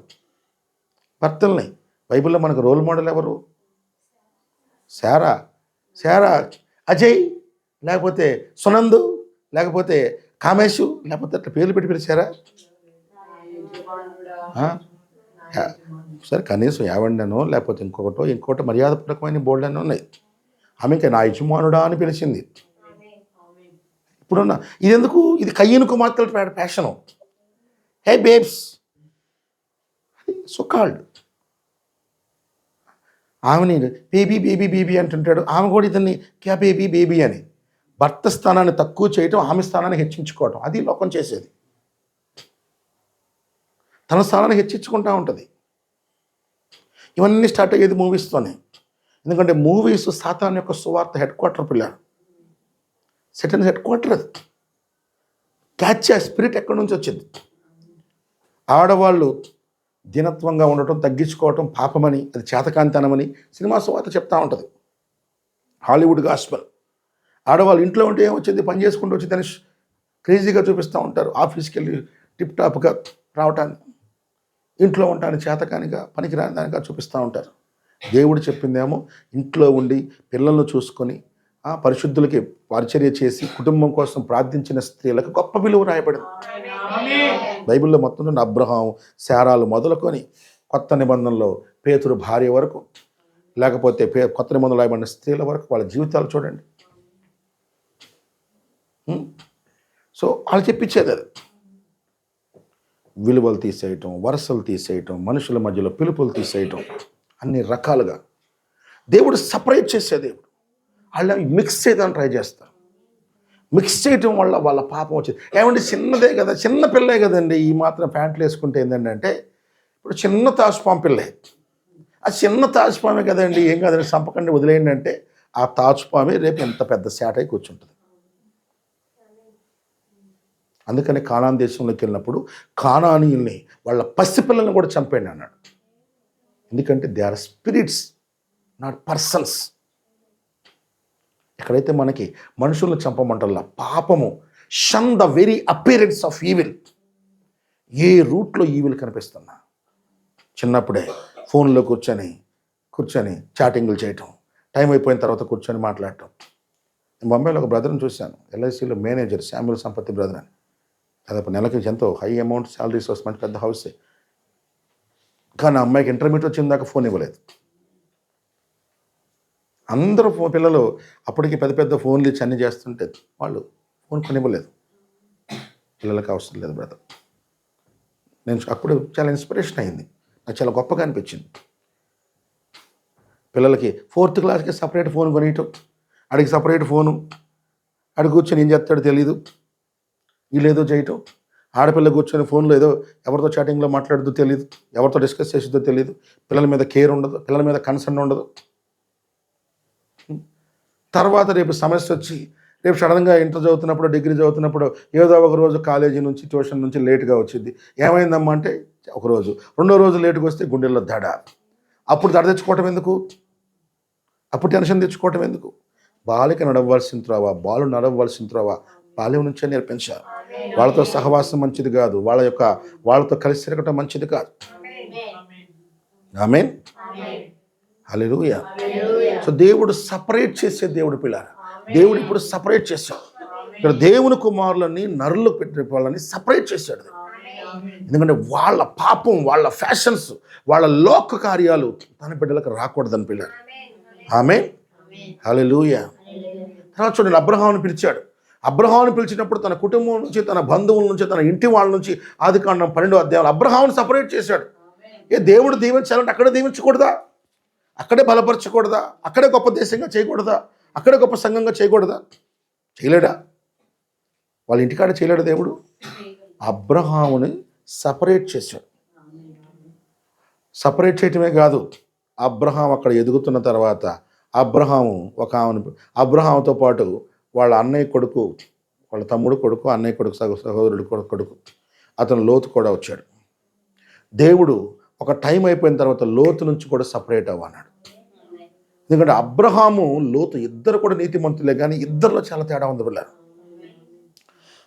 భర్తల్ని. బైబిల్లో మనకు రోల్ మోడల్ ఎవరు? శారా, శారా అజయ్, లేకపోతే సునందు, లేకపోతే కామేశు, లేకపోతే అట్లా పేర్లు పెట్టి పిలిచారా? సరే కనీసం యావండనో లేకపోతే ఇంకోటో మర్యాదపూర్వకమైన బోల్డ్ అని ఉన్నాయి. ఆమెకి నా యజమానుడా అని పిలిచింది. ఇప్పుడున్న ఇది ఎందుకు, ఇది కయ్యను కుమార్తెల ప్యాషను. హే బేబ్స్, సో కాల్డ్. ఆమెని బేబీ బేబీ బేబీ అంటుంటాడు, ఆమె కూడా ఇతన్ని క్యా బేబీ బేబీ అని. భర్త స్థానాన్ని తక్కువ చేయటం, ఆమె స్థానాన్ని హెచ్చించుకోవటం, అది లోకం చేసేది. తన స్థానాన్ని హెచ్చించుకుంటూ ఉంటుంది. ఇవన్నీ స్టార్ట్ అయ్యేది మూవీస్తోనే. ఎందుకంటే మూవీస్ సాతాను యొక్క సువార్త హెడ్ క్వార్టర్ పిల్లలు, సెటన్ హెడ్ క్వార్టర్. అది క్యాచ్ ఆ స్పిరిట్ ఎక్కడి నుంచి వచ్చింది. ఆడవాళ్ళు దీనత్వంగా ఉండటం, తగ్గించుకోవటం పాపమని, అది చేతకాంతనమని సినిమా సువార్త చెప్తూ ఉంటుంది. Hollywood gospel. ఆడవాళ్ళు ఇంట్లో ఉంటే ఏమొచ్చింది, పని చేసుకుంటూ వచ్చి దాన్ని క్రేజీగా చూపిస్తూ ఉంటారు. ఆఫీస్కి వెళ్ళి టిప్ టాప్గా రావటాన్ని, ఇంట్లో ఉండటాన్ని చేతకానిగా, పనికిరాని దానిగా చూపిస్తూ ఉంటారు. దేవుడు చెప్పిందేమో ఇంట్లో ఉండి పిల్లలను చూసుకొని పరిశుద్ధులకి పరిచర్య చేసి కుటుంబం కోసం ప్రార్థించిన స్త్రీలకు గొప్ప విలువ రాయబడింది. బైబిల్లో మొత్తం నుండి అబ్రహాం, శారాలు మొదలుకొని కొత్త నిబంధనలో పేతురు భార్య వరకు, లేకపోతే కొత్త నిబంధనలు రాయబడిన స్త్రీల వరకు వాళ్ళ జీవితాలు చూడండి. సో వాళ్ళు చెప్పించేది అది. విలువలు తీసేయటం, వరసలు తీసేయటం, మనుషుల మధ్యలో పిలుపులు తీసేయటం, అన్ని రకాలుగా దేవుడు సపరేట్ చేసే దేవుడు. వాళ్ళు మిక్స్ చేయడానికి ట్రై చేస్తారు. మిక్స్ చేయటం వల్ల వాళ్ళ పాపం వచ్చింది. ఏమంటే చిన్నదే కదా, చిన్న పిల్లే కదండి, ఈ మాత్రం ప్యాంట్లు వేసుకుంటే ఏంటంటే ఇప్పుడు చిన్న తాచుపాము పిల్లే, ఆ చిన్న తాచుపామే కదండి, ఏం కాదండి చంపకండి వదిలేయండి అంటే ఆ తాచుపామే రేపు ఎంత పెద్ద శాటై కూర్చుంటుంది. అందుకని కానాన్ దేశంలోకి వెళ్ళినప్పుడు కానానీయుల్ని వాళ్ళ పసిపిల్లల్ని కూడా చంపేయండి అన్నాడు. ఎందుకంటే they are spirits, not persons. ఎక్కడైతే మనకి మనుషులను చంపమంటల్లా పాపము, shun the very appearance of evil. ఏ రూట్లో ఈవిల్ కనిపిస్తున్నా చిన్నప్పుడే ఫోన్లో కూర్చొని చాటింగ్లు చేయటం, టైం అయిపోయిన తర్వాత కూర్చొని మాట్లాడటం. నేను బొంబాయిలో ఒక బ్రదర్ని చూశాను, ఎల్ఐసిలో మేనేజర్, శామ్యుల్ సంపత్తి బ్రదర్ అని. దాదాపు నెలకి ఎంతో హై అమౌంట్ శాలరీస్ వస్తుంది, మంచి పెద్ద హౌసే. కానీ అమ్మాయికి ఇంటర్మీడియట్ వచ్చిన దాకా ఫోన్ ఇవ్వలేదు. అందరూ పిల్లలు అప్పటికి పెద్ద పెద్ద ఫోన్లు ఇచ్చి అన్నీ చేస్తుంటే వాళ్ళు ఫోన్ కొనివ్వలేదు. పిల్లలకి అవసరం లేదు బ్రదర్. నేను అప్పుడు చాలా ఇన్స్పిరేషన్ అయింది, నాకు చాలా గొప్పగా అనిపించింది. పిల్లలకి 4th క్లాస్కి సపరేట్ ఫోన్ కొనియటం, అడిగి సపరేట్ ఫోను, అడిగి కూర్చొని ఏం చేస్తాడో తెలీదు, వీళ్ళేదో చేయటం. ఆడపిల్ల కూర్చొని ఫోన్లో ఏదో ఎవరితో చాటింగ్లో మాట్లాడుతూ తెలియదు, ఎవరితో డిస్కస్ చేసేదో తెలియదు. పిల్లల మీద కేర్ ఉండదు, పిల్లల మీద కన్సర్న్ ఉండదు. తర్వాత రేపు సమస్య వచ్చి రేపు సడన్గా ఇంటర్ చదువుతున్నప్పుడు, డిగ్రీ చదువుతున్నప్పుడు ఏదో ఒక రోజు కాలేజీ నుంచి, ట్యూషన్ నుంచి లేట్గా వచ్చింది. ఏమైందమ్మా అంటే ఒకరోజు, రెండో రోజు లేటుగా వస్తే గుండెల్లో దడ. అప్పుడు దడ తెచ్చుకోవటం ఎందుకు? అప్పుడు టెన్షన్ తెచ్చుకోవటం ఎందుకు? బాలిక నడవలసిన త్రోవ, బాలు నడవలసిన త్రోవ బాల్యం నుంచే నేర్పించారు. వాళ్ళతో సహవాసం మంచిది కాదు, వాళ్ళతో కలిసి తిరగటం మంచిది కాదు. ఆమేన్, హల్లెలూయా. సో దేవుడు సపరేట్ చేసే దేవుడు పిల్లారా. దేవుడు ఇప్పుడు సపరేట్ చేశాడు. ఇక్కడ దేవుని కుమారులని నరులు పెట్టే వాళ్ళని సపరేట్ చేశాడు. ఎందుకంటే వాళ్ళ పాపం, వాళ్ళ ఫ్యాషన్స్, వాళ్ళ లోక కార్యాలు తన బిడ్డలకు రాకూడదని పిల్లారు. ఆమేన్, హల్లెలూయా. తర్వాత చూడండి, అబ్రహామును పిలిచాడు. అబ్రహామును పిలిచినప్పుడు తన కుటుంబం నుంచి, తన బంధువుల నుంచి, తన ఇంటి వాళ్ళ నుంచి, ఆదికాండం 12వ అధ్యాయంలో అబ్రహామును సపరేట్ చేశాడు. దేవుడు దీవించాలంటే అక్కడే దీవించకూడదా? అక్కడే బలపరచకూడదా? అక్కడే గొప్ప దేశంగా చేయకూడదా? అక్కడే గొప్ప సంఘంగా చేయకూడదా? చేయలేడా? వాళ్ళ ఇంటికాడ చేయలేడు దేవుడు? అబ్రహాముని సపరేట్ చేశాడు. సపరేట్ చేయటమే కాదు, అబ్రహాం అక్కడ ఎదుగుతున్న తర్వాత అబ్రహాముతో పాటు వాళ్ళ అన్నయ్య కొడుకు, వాళ్ళ తమ్ముడు కొడుకు, అన్నయ్య కొడుకు, సహోదరుడు కొడుకు అతను లోతు కూడా వచ్చాడు. దేవుడు ఒక టైం అయిపోయిన తర్వాత లోతు నుంచి కూడా సపరేట్ అవ్వన్నాడు. ఎందుకంటే అబ్రహాము, లోతు ఇద్దరు కూడా నీతిమంతులే, కానీ ఇద్దరిలో చాలా తేడా ఉంది పిల్లలు.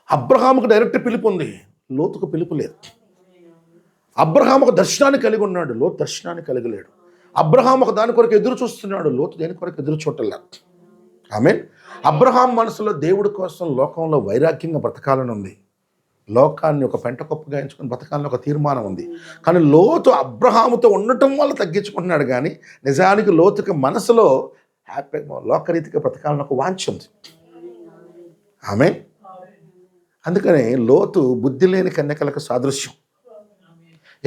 అబ్రహాముకు డైరెక్ట్ పిలుపు ఉంది, లోతుకు పిలుపు లేదు. అబ్రహాం ఒక దర్శనాన్ని కలిగి ఉన్నాడు, లోతు దర్శనాన్ని కలిగి లేడు. అబ్రహాం ఒక దాని కొరకు ఎదురు చూస్తున్నాడు, లోతు దేని కొరకు ఎదురు చూడలే. ఆమేన్. అబ్రహాం మనసులో దేవుడి కోసం లోకంలో వైరాగ్యంగా బ్రతకాలని ఉంది, లోకాన్ని ఒక పెంట కుప్పగా ఎంచుకొని బ్రతకాలని ఒక తీర్మానం ఉంది. కానీ లోతు అబ్రహాముతో ఉండటం వల్ల తగ్గించుకుంటున్నాడు, కానీ నిజానికి లోతుకి మనసులో హ్యాపీగా లోకరీతిగా బ్రతకాలని ఒక వాంఛ ఉంది. ఆమేన్. అందుకని లోతు బుద్ధి లేని కన్యకలకు సాదృశ్యం.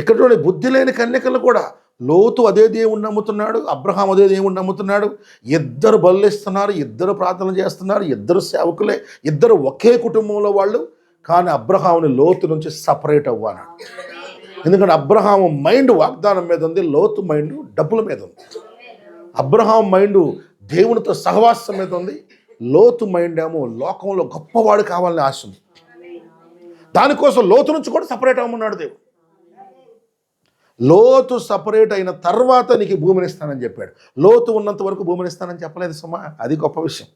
ఇక్కడ బుద్ధి లేని కన్యకలు కూడా, లోతు అదే దేవుణ్ణి నమ్ముతున్నాడు, అబ్రహాం అదే దేవుణ్ణి నమ్ముతున్నాడు. ఇద్దరు బలులిస్తున్నారు, ఇద్దరు ప్రార్థన చేస్తున్నారు, ఇద్దరు సేవకులే, ఇద్దరు ఒకే కుటుంబంలో వాళ్ళు. కానీ అబ్రహాముని లోతు నుంచి సపరేట్ అవ్వన్నాడు. ఎందుకంటే అబ్రహాము మైండ్ వాగ్దానం మీద ఉంది, లోతు మైండ్ డబ్బుల మీద ఉంది. అబ్రహాం మైండ్ దేవునితో సహవాసం మీద ఉంది, లోతు మైండ్ ఏమో లోకంలో గొప్పవాడు కావాలని ఆశ ఉంది. దానికోసం లోతు నుంచి కూడా సపరేట్ అవ్వమన్నాడు దేవుడు. లోతు సపరేట్ అయిన తర్వాత నీకు భూమిని ఇస్తానని చెప్పాడు. లోతు ఉన్నంత వరకు భూమిని ఇస్తానని చెప్పలేదు సుమా, అది గొప్ప విషయం.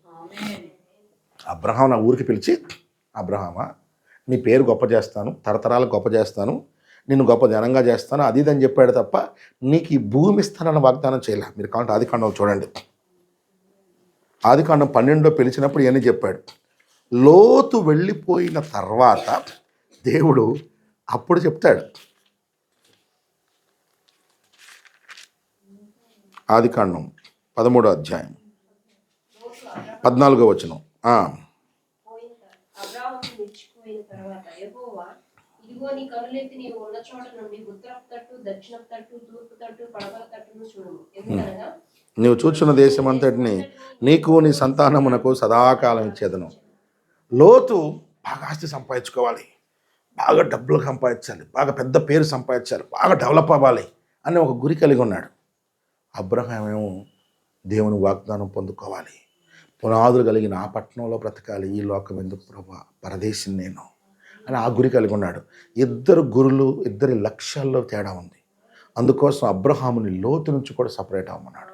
అబ్రహాం నా ఊరికి పిలిచి, అబ్రహామా నీ పేరు గొప్ప చేస్తాను, తరతరాలకు గొప్ప చేస్తాను, నిన్ను గొప్ప జనంగా చేస్తాను అది ఇదని చెప్పాడు తప్ప నీకు ఈ భూమి ఇస్తానన్న వాగ్దానం చేయలే. మీరు కావాలంటే ఆదికాండం చూడండి. ఆదికాండం 12లో పిలిచినప్పుడు ఇవన్నీ చెప్పాడు. లోతు వెళ్ళిపోయిన తర్వాత దేవుడు అప్పుడు చెప్తాడు. ఆదికాండం 13వ అధ్యాయం 14వ వచనం. నీవు చూచున్న దేశం అంతటిని నీకు నీ సంతానమునకు సదాకాలం ఇచ్చేదను. లోతు బాగా ఆస్తి సంపాదించుకోవాలి, బాగా డబ్బులు సంపాదించాలి, బాగా పెద్ద పేరు సంపాదించాలి, బాగా డెవలప్ అవ్వాలి అని ఒక గురి కలిగి ఉన్నాడు. అబ్రహాం ఏమో దేవుని వాగ్దానం పొందుకోవాలి, పునాదులు కలిగిన ఆ పట్టణంలో బ్రతకాలి, ఈ లోకం ఎందుకు ప్రభా, పరదేశం నేను అని ఆ గురి కలిగి ఉన్నాడు. ఇద్దరు గురులు, ఇద్దరి లక్ష్యాల్లో తేడా ఉంది. అందుకోసం అబ్రహాముని లోతు నుంచి కూడా సపరేట్ అవ్వమన్నాడు.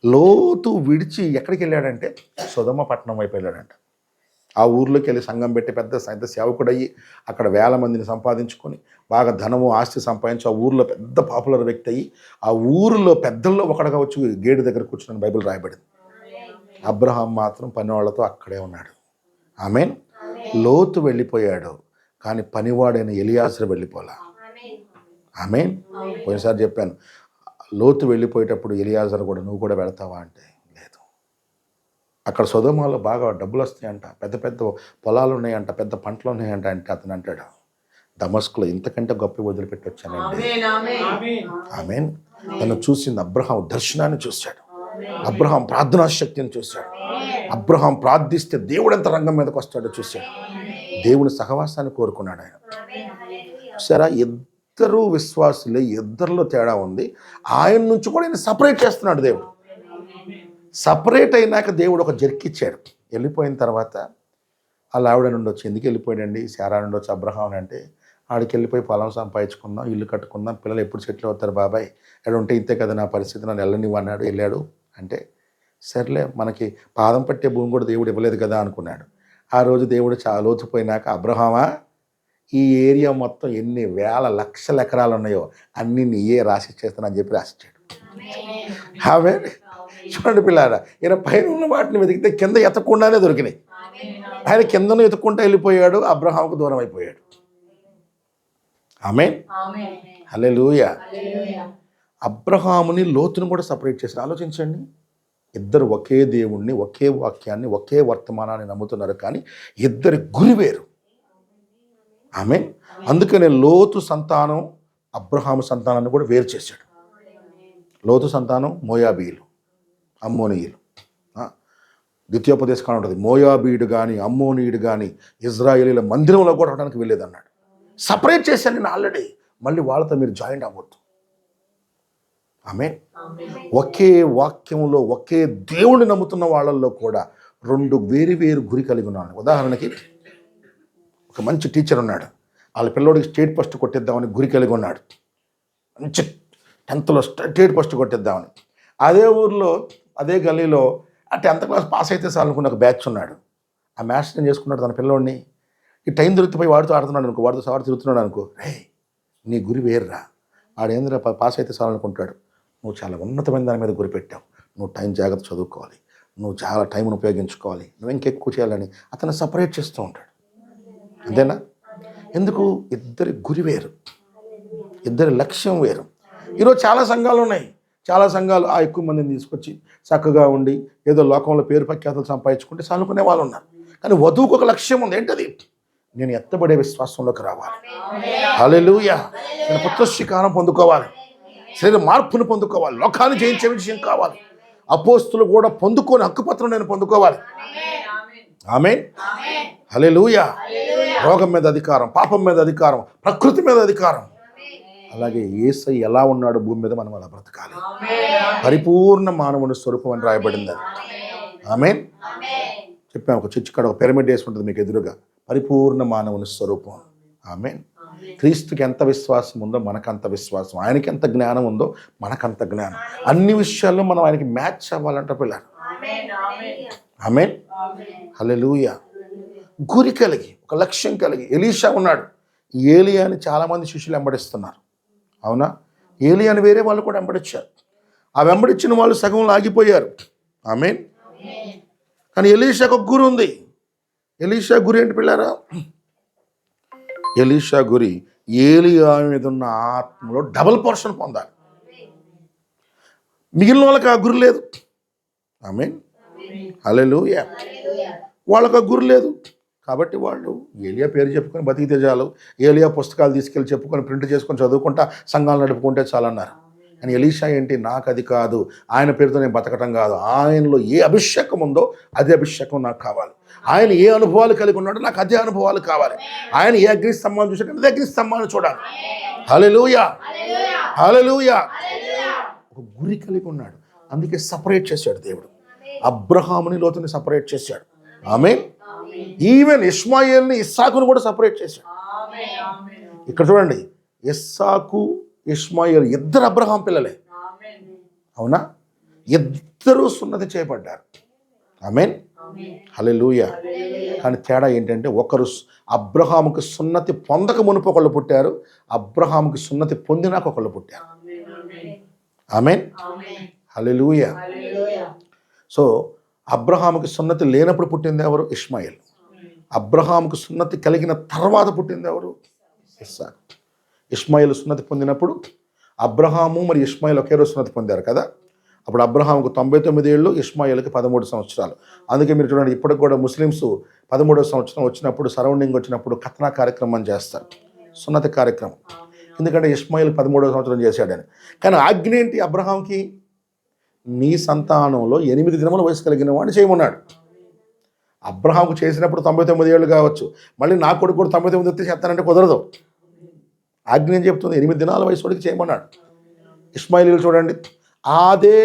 లోతు విడిచి ఎక్కడికి వెళ్ళాడంటే సొదొమ పట్టణం వైపు వెళ్ళాడంట. ఆ ఊర్లోకి వెళ్ళి సంఘం పెట్టి పెద్ద సేవకుడు అయ్యి అక్కడ 1000 మందిని సంపాదించుకొని బాగా ధనము ఆస్తి సంపాదించి ఆ ఊర్లో పెద్ద పాపులర్ వ్యక్తి అయ్యి ఆ ఊరిలో పెద్దల్లో ఒకటిగా వచ్చి గేటు దగ్గర కూర్చుని బైబిల్ రాయబడింది. అబ్రహాం మాత్రం పని వాళ్ళతో అక్కడే ఉన్నాడు. ఆమేన్. లోతు వెళ్ళిపోయాడు, కానీ పనివాడైన ఎలియాజరు వెళ్ళిపోలా. ఆమేన్. పోయినసారి చెప్పాను, లోతు వెళ్ళిపోయేటప్పుడు ఎలియాజరు కూడా నువ్వు కూడా వెళ్తావా అంటే లేదు. అక్కడ సొదొమలో బాగా డబ్బులు వస్తాయంట, పెద్ద పెద్ద పొలాలు ఉన్నాయంట, పెద్ద పంటలు ఉన్నాయంట. అంటే అతను అంటాడు, దమస్కులో ఇంతకంటే గొప్ప వదిలిపెట్టి వచ్చానండి. ఆమేన్. తను చూసింది అబ్రహాం దర్శనాన్ని చూశాడు, అబ్రహాం ప్రార్థనా శక్తిని చూశాడు, అబ్రహాం ప్రార్థిస్తే దేవుడు ఎంత రంగం మీదకి వస్తాడో చూశాడు, దేవుని సహవాసాన్ని కోరుకున్నాడు ఆయన. సరే, ఇద్దరు విశ్వాసులే, ఇద్దరిలో తేడా ఉంది. ఆయన నుంచి కూడా ఆయన సపరేట్ చేస్తున్నాడు దేవుడు. సపరేట్ అయినాక దేవుడు ఒక జర్కిచ్చాడు. వెళ్ళిపోయిన తర్వాత వాళ్ళ ఆవిడ నుండి వచ్చి, ఎందుకు వెళ్ళిపోయాడండి శారా నుండి వచ్చి అబ్రహాం అంటే, ఆడికి వెళ్ళిపోయి పొలం సంపాదించుకుందాం, ఇల్లు కట్టుకుందాం, పిల్లలు ఎప్పుడు సెటిల్ అవుతారు బాబాయ్, ఎక్కడ ఉంటే ఇంతే కదా నా పరిస్థితి, నన్ను వెళ్ళనివ్వు అన్నాడు. వెళ్ళాడు. అంటే సర్లే, మనకి పాదం పట్టే భూమి కూడా దేవుడు ఇవ్వలేదు కదా అనుకున్నాడు. ఆ రోజు దేవుడు చాలా లోతుపోయినాక, అబ్రహామా, ఈ ఏరియా మొత్తం ఎన్ని వేల లక్షల ఎకరాలు ఉన్నాయో అన్ని నీయే రాసిచ్చేస్తానని చెప్పి రాసిచ్చాడు. ఆమె చూడండి పిల్లారా, ఈయన పైన ఉన్న వాటిని వెతికితే కింద ఎతకుండానే దొరికినాయి. ఆయన కిందను ఎత్తుకుంటూ వెళ్ళిపోయాడు, అబ్రహాంకు దూరం అయిపోయాడు. ఆమేన్. హల్లెలూయా. అబ్రహాముని లోతును కూడా సపరేట్ చేసి ఆలోచించండి. ఇద్దరు ఒకే దేవుణ్ణి, ఒకే వాక్యాన్ని, ఒకే వర్తమానాన్ని నమ్ముతున్నారు, కానీ ఇద్దరి గురి వేరు. ఆమేన్. అందుకనే లోతు సంతానం అబ్రహాము సంతానాన్ని కూడా వేరు చేశాడు. లోతు సంతానం మోయాబీయులు, అమ్మోనీయులు. ద్వితీయోపదేశకాండం ఉంటుంది, మోయాబీయుడు కానీ అమ్మోనీయుడు కానీ ఇజ్రాయేలీల మందిరంలో కూడా ఉండడానికి వెళ్ళేదన్నాడు. సపరేట్ చేశాను నేను ఆల్రెడీ, మళ్ళీ వాళ్ళతో మీరు జాయిన్ అవ్వద్దు. ఆమేన్. ఒకే వాక్యంలో ఒకే దేవుడిని నమ్ముతున్న వాళ్ళల్లో కూడా రెండు వేరు వేరు గురి కలిగి ఉన్నాను. ఉదాహరణకి ఒక మంచి టీచర్ ఉన్నాడు, వాళ్ళ పిల్లోడికి స్టేట్ ఫస్ట్ కొట్టిద్దామని గురి కలిగి ఉన్నాడు. మంచి 10th స్టేట్ ఫస్ట్ కొట్టిద్దామని. అదే ఊర్లో అదే గల్లీలో ఆ 10th క్లాస్ పాస్ అయితే చాలనుకున్న ఒక బ్యాచ్ ఉన్నాడు. ఆ మ్యాథ్స్ ఏం చేసుకున్నాడు, తన పిల్లోడిని ఈ టైం దొరికిపోయి వాడితో ఆడుతున్నాడు అనుకో, వాడితో సార్ తిరుగుతున్నాడు అనుకో, రే నీ గురి వేర్రా, వాడేంద్ర పాస్ అయితే చాలనుకుంటాడు. నువ్వు చాలా ఉన్నతమైన దాని మీద గురిపెట్టావు, నువ్వు టైం జాగ్రత్త చదువుకోవాలి, నువ్వు చాలా టైంను ఉపయోగించుకోవాలి, నువ్వు ఇంకెక్కువ చేయాలని అతను సపరేట్ చేస్తూ ఉంటాడు. అంతేనా? ఎందుకు? ఇద్దరి గురి వేరు, ఇద్దరి లక్ష్యం వేరు. ఈరోజు చాలా సంఘాలు ఉన్నాయి, చాలా సంఘాలు ఆ ఎక్కువ మందిని తీసుకొచ్చి చక్కగా ఉండి ఏదో లోకంలో పేరు ప్రఖ్యాతలు సంపాదించుకుంటే చదువుకునే వాళ్ళు ఉన్నారు. కానీ వధువుకు ఒక లక్ష్యం ఉంది. ఏంటది? నేను ఎత్తబడే విశ్వాసంలోకి రావాలి. హల్లెలూయా. నేను పుత్రశ్రీకారం పొందుకోవాలి, శరీర మార్పును పొందుకోవాలి, లోకాన్ని జయించే విషయం కావాలి. అపోస్తులు కూడా పొందుకొని హక్కుపత్రం నేను పొందుకోవాలి. ఆమేన్. హల్లెలూయా. రోగం మీద అధికారం, పాపం మీద అధికారం, ప్రకృతి మీద అధికారం. అలాగే యేసయ్య ఎలా ఉన్నాడు భూమి మీద, మనం అలా బ్రతకాలి. పరిపూర్ణ మానవుని స్వరూపం అని రాయబడింది. ఆమేన్. చెప్పాము, ఒక చర్చి కాడ ఒక పిరమిడ్ వేసి ఉంటుంది మీకు ఎదురుగా, పరిపూర్ణ మానవుని స్వరూపం. ఆమేన్. క్రీస్తుకి ఎంత విశ్వాసం ఉందో మనకంత విశ్వాసం, ఆయనకి ఎంత జ్ఞానం ఉందో మనకంత జ్ఞానం. అన్ని విషయాల్లో మనం ఆయనకి మ్యాచ్ అవ్వాలంట పిల్లలు. ఆమేన్. హల్లెలూయా. గురి కలిగి, ఒక లక్ష్యం కలిగి. ఎలీషా ఉన్నాడు, ఏలియాని చాలామంది శిష్యులు వెంబడిస్తున్నారు. అవునా? ఏలియాని వేరే వాళ్ళు కూడా వెంబడించారు. ఆ వెంబడించిన వాళ్ళు సగంలో ఆగిపోయారు. ఆమేన్. కానీ ఎలీషాకు ఒక గురి ఉంది. ఎలీషా గురి ఏంటి పిల్లారా? ఎలీషా గురి ఏలియా మీద ఉన్న ఆత్మలో డబుల్ పోర్షన్ పొందాలి. మిగిలిన వాళ్ళకి ఆ గురి లేదు. ఆమేన్. హల్లెలూయా. వాళ్ళకి ఆ గురి లేదు. కాబట్టి వాళ్ళు ఏలియా పేరు చెప్పుకొని బతికితే చాలు, ఏలియా పుస్తకాలు తీసుకెళ్ళి చెప్పుకొని ప్రింట్ చేసుకొని చదువుకుంటా సంఘాలు నడుపుకుంటే చాలన్నారు. కానీ ఎలీషా ఏంటి? నాకు అది కాదు, ఆయన పేరుతో నేను బతకటం కాదు, ఆయనలో ఏ అభిషేకం ఉందో అదే అభిషేకం నాకు కావాలి. ఆయన ఏ అనుభవాలు కలిగి ఉన్నాడో నాకు అదే అనుభవాలు కావాలి. ఆయన ఏ అగ్ని స్తంభాన్ని చూసాడు అదే అగ్ని స్తంభాన్ని చూడాలి. హల్లెలూయా, హల్లెలూయా. ఒక గురి కలిగి ఉన్నాడు. అందుకే సపరేట్ చేశాడు దేవుడు. అబ్రహాముని లోతుని సపరేట్ చేశాడు. ఆమేన్. ఈవెన్ ఇష్మాయేల్ని ఇస్సాకును కూడా సపరేట్ చేశాడు. ఇక్కడ చూడండి, ఇస్సాకు ఇష్మాయేల్ ఇద్దరు అబ్రహాం పిల్లలే. అవునా? ఇద్దరు సున్నతి చేయబడ్డారు. ఆమేన్. హల్లెలూయా. కానీ తేడా ఏంటంటే ఒకరు అబ్రహాముకి సున్నతి పొందక మునుపు ఒకళ్ళు పుట్టారు, అబ్రహాముకి సున్నతి పొందినాక ఒకళ్ళు పుట్టారు. ఆమేన్. హల్లెలూయా. సో అబ్రహాముకి సున్నతి లేనప్పుడు పుట్టింది ఎవరు? ఇష్మాయేల్. అబ్రహాముకు సున్నతి కలిగిన తర్వాత పుట్టింది ఎవరు? ఇస్సాకు. ఇష్మాయేల్ సున్నతి పొందినప్పుడు అబ్రహాము మరి ఇష్మాయేల్ ఒకే రోజు సున్నతి పొందారు కదా. అప్పుడు అబ్రహాముకు 99 ఏళ్ళు, ఇష్మాయేల్కి 13 సంవత్సరాలు. అందుకే మీరు చూడండి, ఇప్పటికి కూడా ముస్లిమ్స్ 13వ సంవత్సరం వచ్చినప్పుడు, సరౌండింగ్ వచ్చినప్పుడు ఖతనా కార్యక్రమం చేస్తారు, సున్నతి కార్యక్రమం. ఎందుకంటే ఇష్మాయేల్ 13వ సంవత్సరం చేశాడని. కానీ ఆజ్ఞ ఏంటి అబ్రహాంకి? నీ సంతానంలో 8 దినముల వయసు కలిగిన వాడిని చేయమన్నాడు. అబ్రహాంకు చేసినప్పుడు 99 ఏళ్ళు కావచ్చు, మళ్ళీ నా కొడుకు కూడా 99 ఎత్తి చేస్తానంటే కుదరదు. ఆజ్ఞ ఏం చెప్తుంది? 8 దినాల వయసు వాడికి చేయమన్నాడు. ఇష్మాయిలీలు చూడండి, అదే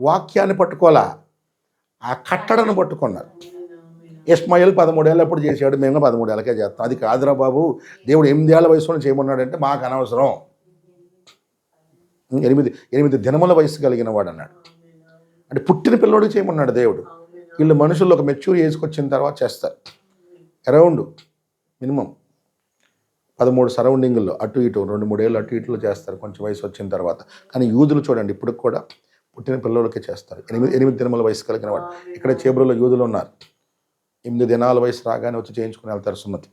వాక్యాన్ని పట్టుకోవాలా, ఆ కట్టడను పట్టుకున్నారు. ఇష్మాయిల్ 13 ఏళ్ళు ఎప్పుడు చేశాడు, మేము 13 ఏళ్ళకే చేస్తాం. అది కాదురా బాబు, దేవుడు 8 ఏళ్ల వయసులో చేయమన్నాడంటే మాకు అనవసరం. 8 దినముల వయసు కలిగిన వాడు అన్నాడు. అంటే పుట్టిన పిల్లోడికి చేయమన్నాడు దేవుడు. వీళ్ళు మనుషుల్లో ఒక మెచ్యూర్ ఏజ్కి వచ్చిన తర్వాత చేస్తారు. అరౌండ్ మినిమం 13 సరౌండింగ్లో అటు ఇటు 2-3 ఏళ్ళు అటు ఇటులో చేస్తారు కొంచెం వయసు వచ్చిన తర్వాత. కానీ యూదులు చూడండి, ఇప్పుడు కూడా పుట్టిన పిల్లలకే చేస్తారు. 8 దినముల వయసు కలిగిన వాడు. ఇక్కడ చేబ్రోలో యూదులు ఉన్నారు, 8 దినాల వయసు రాగానే వచ్చి చేయించుకుని వెళ్తారు సున్నతి.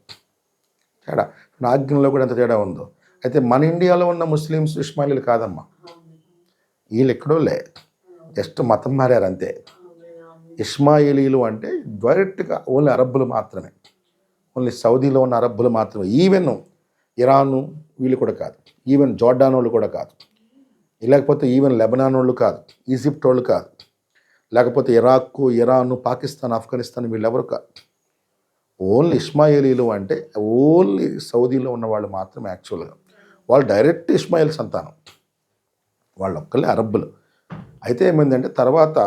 తేడా ఆజ్ఞలో కూడా ఎంత తేడా ఉందో. అయితే మన ఇండియాలో ఉన్న ముస్లిమ్స్ ఇష్మాయిలీలు కాదమ్మా, వీళ్ళు ఎక్కడో లే, జస్ట్ మతం మారారు అంతే. ఇష్మాయిలీలు అంటే డైరెక్ట్గా ఓన్లీ అరబ్బులు మాత్రమే, ఓన్లీ సౌదీలో ఉన్న అరబ్బులు మాత్రమే. ఈవెన్ ఇరాను వీళ్ళు కూడా కాదు, ఈవెన్ జోర్డాన్ వాళ్ళు కూడా కాదు, లేకపోతే ఈవెన్ లెబనాన్ వాళ్ళు కాదు, ఈజిప్ట్ వాళ్ళు కాదు, లేకపోతే ఇరాక్, ఇరాను, పాకిస్తాన్, ఆఫ్ఘనిస్తాన్ వీళ్ళెవరు కాదు. ఓన్లీ ఇష్మాయిలీలు అంటే ఓన్లీ సౌదీలో ఉన్న వాళ్ళు మాత్రమే. యాక్చువల్గా వాళ్ళు డైరెక్ట్ ఇష్మాయిల్ సంతానం, వాళ్ళు ఒక్కళ్ళే అరబ్బులు. అయితే ఏమైందంటే తర్వాత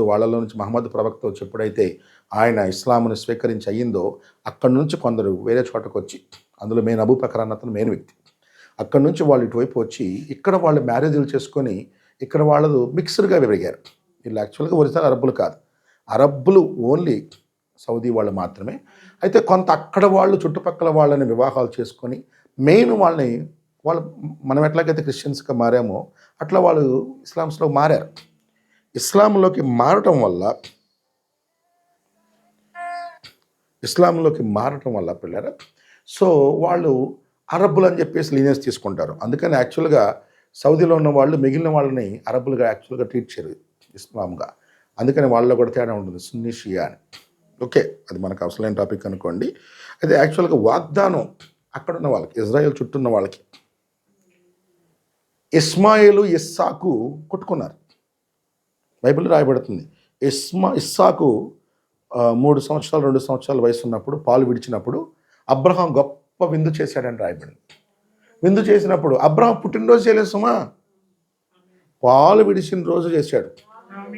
వాళ్ళలో నుంచి మహమ్మద్ ప్రవక్త వచ్చి ఎప్పుడైతే ఆయన ఇస్లాంను స్వీకరించి అయ్యిందో, అక్కడి నుంచి కొందరు వేరే చోటకు వచ్చి, అందులో మెయిన్ అబూబకర్ అన్న అతను మెయిన్ వ్యక్తి, అక్కడి నుంచి వాళ్ళు ఇటువైపు వచ్చి ఇక్కడ వాళ్ళు మ్యారేజ్లు చేసుకొని ఇక్కడ వాళ్ళు మిక్స్డ్గా పెరిగారు. వీళ్ళు యాక్చువల్గా ఒరిజినల్ అరబ్బులు కాదు, అరబ్బులు ఓన్లీ సౌదీ వాళ్ళు మాత్రమే. అయితే కొంత అక్కడ వాళ్ళు చుట్టుపక్కల వాళ్ళని వివాహాలు చేసుకొని మెయిన్ వాళ్ళు మనం ఎట్లాగైతే క్రిస్టియన్స్గా మారామో అట్లా వాళ్ళు ఇస్లాంస్లో మారారు. ఇస్లాంలోకి మారటం వల్ల పిల్లరా, సో వాళ్ళు అరబ్బులు అని చెప్పేసి లీనియన్స్ తీసుకుంటారు. అందుకని యాక్చువల్గా సౌదీలో ఉన్న వాళ్ళు మిగిలిన వాళ్ళని అరబ్బులుగా యాక్చువల్గా ట్రీట్ చేయరు ఇస్లాంగా. అందుకని వాళ్ళలో కూడా తేడా ఉంటుంది, సున్నీ షియా అని. ఓకే, అది మనకు అవసరమైన టాపిక్ అనుకోండి. అయితే యాక్చువల్గా వాగ్దానం అక్కడ ఉన్న వాళ్ళకి, ఇజ్రాయెల్ చుట్టూ ఉన్న వాళ్ళకి, ఇస్మాయిలు ఇస్సాకు కొట్టుకున్నారు. బైబిల్ రాయబడుతుంది, ఇస్సాకు 3 సంవత్సరాలు 2 సంవత్సరాల వయసు ఉన్నప్పుడు పాలు విడిచినప్పుడు అబ్రహాం గొప్ప విందు చేశాడని రాయబడింది. విందు చేసినప్పుడు అబ్రహాం పుట్టినరోజు చేయలేదు సుమా, పాలు విడిచిన రోజు చేశాడు.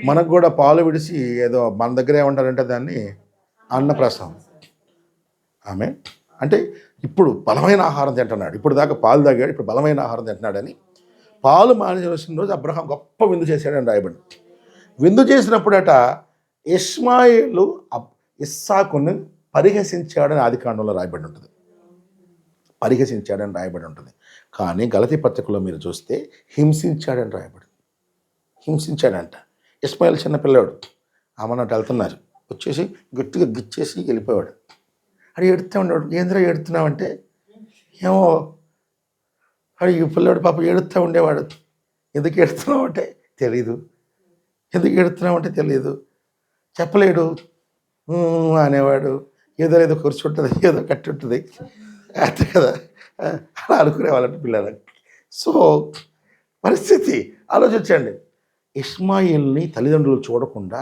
మనకు కూడా పాలు విడిచి ఏదో మన దగ్గర ఏమంటారంటే దాన్ని అన్నప్రసాదం. ఆమె అంటే ఇప్పుడు బలమైన ఆహారం తింటున్నాడు, ఇప్పుడు దాకా పాలు తాగాడు, ఇప్పుడు బలమైన ఆహారం తింటున్నాడని పాలు మానేసిన రోజు అబ్రహాం గొప్ప విందు చేశాడని రాయబడి. విందు చేసినప్పుడట ఇష్మాయేలు ఇస్సాకును పరిహసించాడని ఆదికాండంలో రాయబడి ఉంటుంది. పరిహసించాడని రాయబడి ఉంటుంది. కానీ గలతీ పత్రికలో మీరు చూస్తే హింసించాడని రాయబడి, హింసించాడంట. ఇస్మాయిల్ చిన్నపిల్లాడు, అమ్మన్నట్టు వెళ్తున్నారు, వచ్చేసి గట్టిగా గిచ్చేసి వెళ్ళిపోయాడు. అది ఏడుస్తూ ఉండేవాడు. ఏంద్రా ఏడుతున్నావంటే, ఏమో అది ఈ పిల్లాడు పాప ఏడుస్తూ ఉండేవాడు. ఎందుకు ఏడుస్తున్నావు అంటే తెలీదు, ఎందుకు ఏడుస్తున్నావు అంటే తెలియదు, చెప్పలేడు అనేవాడు. ఏదో ఏదో కూర్చుంటుంది, ఏదో కట్టి ఉంటుంది, అంతే కదా, అలా అనుకునేవాళ్ళంట పిల్లలకి. సో పరిస్థితి ఆలోచించండి. ఇష్మాయిల్ని తల్లిదండ్రులు చూడకుండా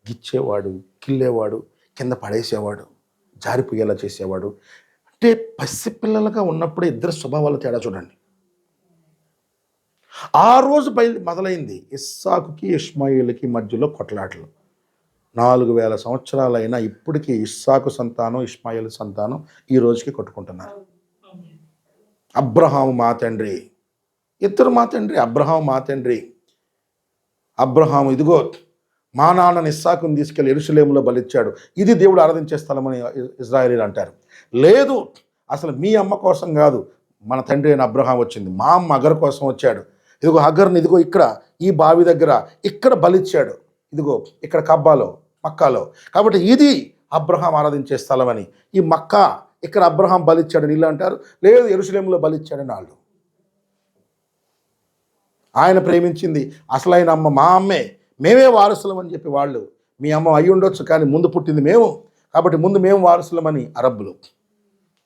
గిచ్చేవాడు, కిల్లేవాడు, కింద పడేసేవాడు, జారిపోయేలా చేసేవాడు. అంటే పసిపిల్లలుగా ఉన్నప్పుడే ఇద్దరు స్వభావాల తేడా చూడండి. ఆ రోజు మొదలైంది ఇస్సాకుకి ఇష్మాయిల్కి మధ్యలో కొట్లాటలు. 4000 సంవత్సరాలైనా ఇప్పటికీ ఇస్సాకు సంతానం ఇష్మాయిల్ సంతానం ఈ రోజుకి కొట్టుకుంటున్నారు. అబ్రహాము మా తండ్రి, ఇద్దరు మా తండ్రి. అబ్రహాము మా తండ్రి. అబ్రహాము ఇదిగో మా నాన్నని ఇస్సాకుని తీసుకెళ్ళి యెరూషలేములో బలిచ్చాడు, ఇది దేవుడు ఆరాధించే స్థలమని ఇజ్రాయేలీలు అంటారు. లేదు, అసలు మీ అమ్మ కోసం కాదు మన తండ్రి అయిన అబ్రహాం వచ్చింది, మా అమ్మ అగర్ కోసం వచ్చాడు. ఇదిగో అగర్ని ఇదిగో ఇక్కడ ఈ బావి దగ్గర ఇక్కడ బలిచ్చాడు, ఇదిగో ఇక్కడ కబ్బాలో మక్కాలో. కాబట్టి ఇది అబ్రహాం ఆరాధించే స్థలం అని. ఈ మక్కా ఇక్కడ అబ్రహాం బలిచ్చాడని వీళ్ళు అంటారు. లేదు, యెరూషలేములో బలిచ్చాడని వాళ్ళు. ఆయన ప్రేమించింది అసలైన అమ్మ మా అమ్మే, మేమే వారసులం అని చెప్పి వాళ్ళు. మీ అమ్మ అయి ఉండొచ్చు కానీ ముందు పుట్టింది మేము, కాబట్టి ముందు మేము వారసులమని అరబ్బులు.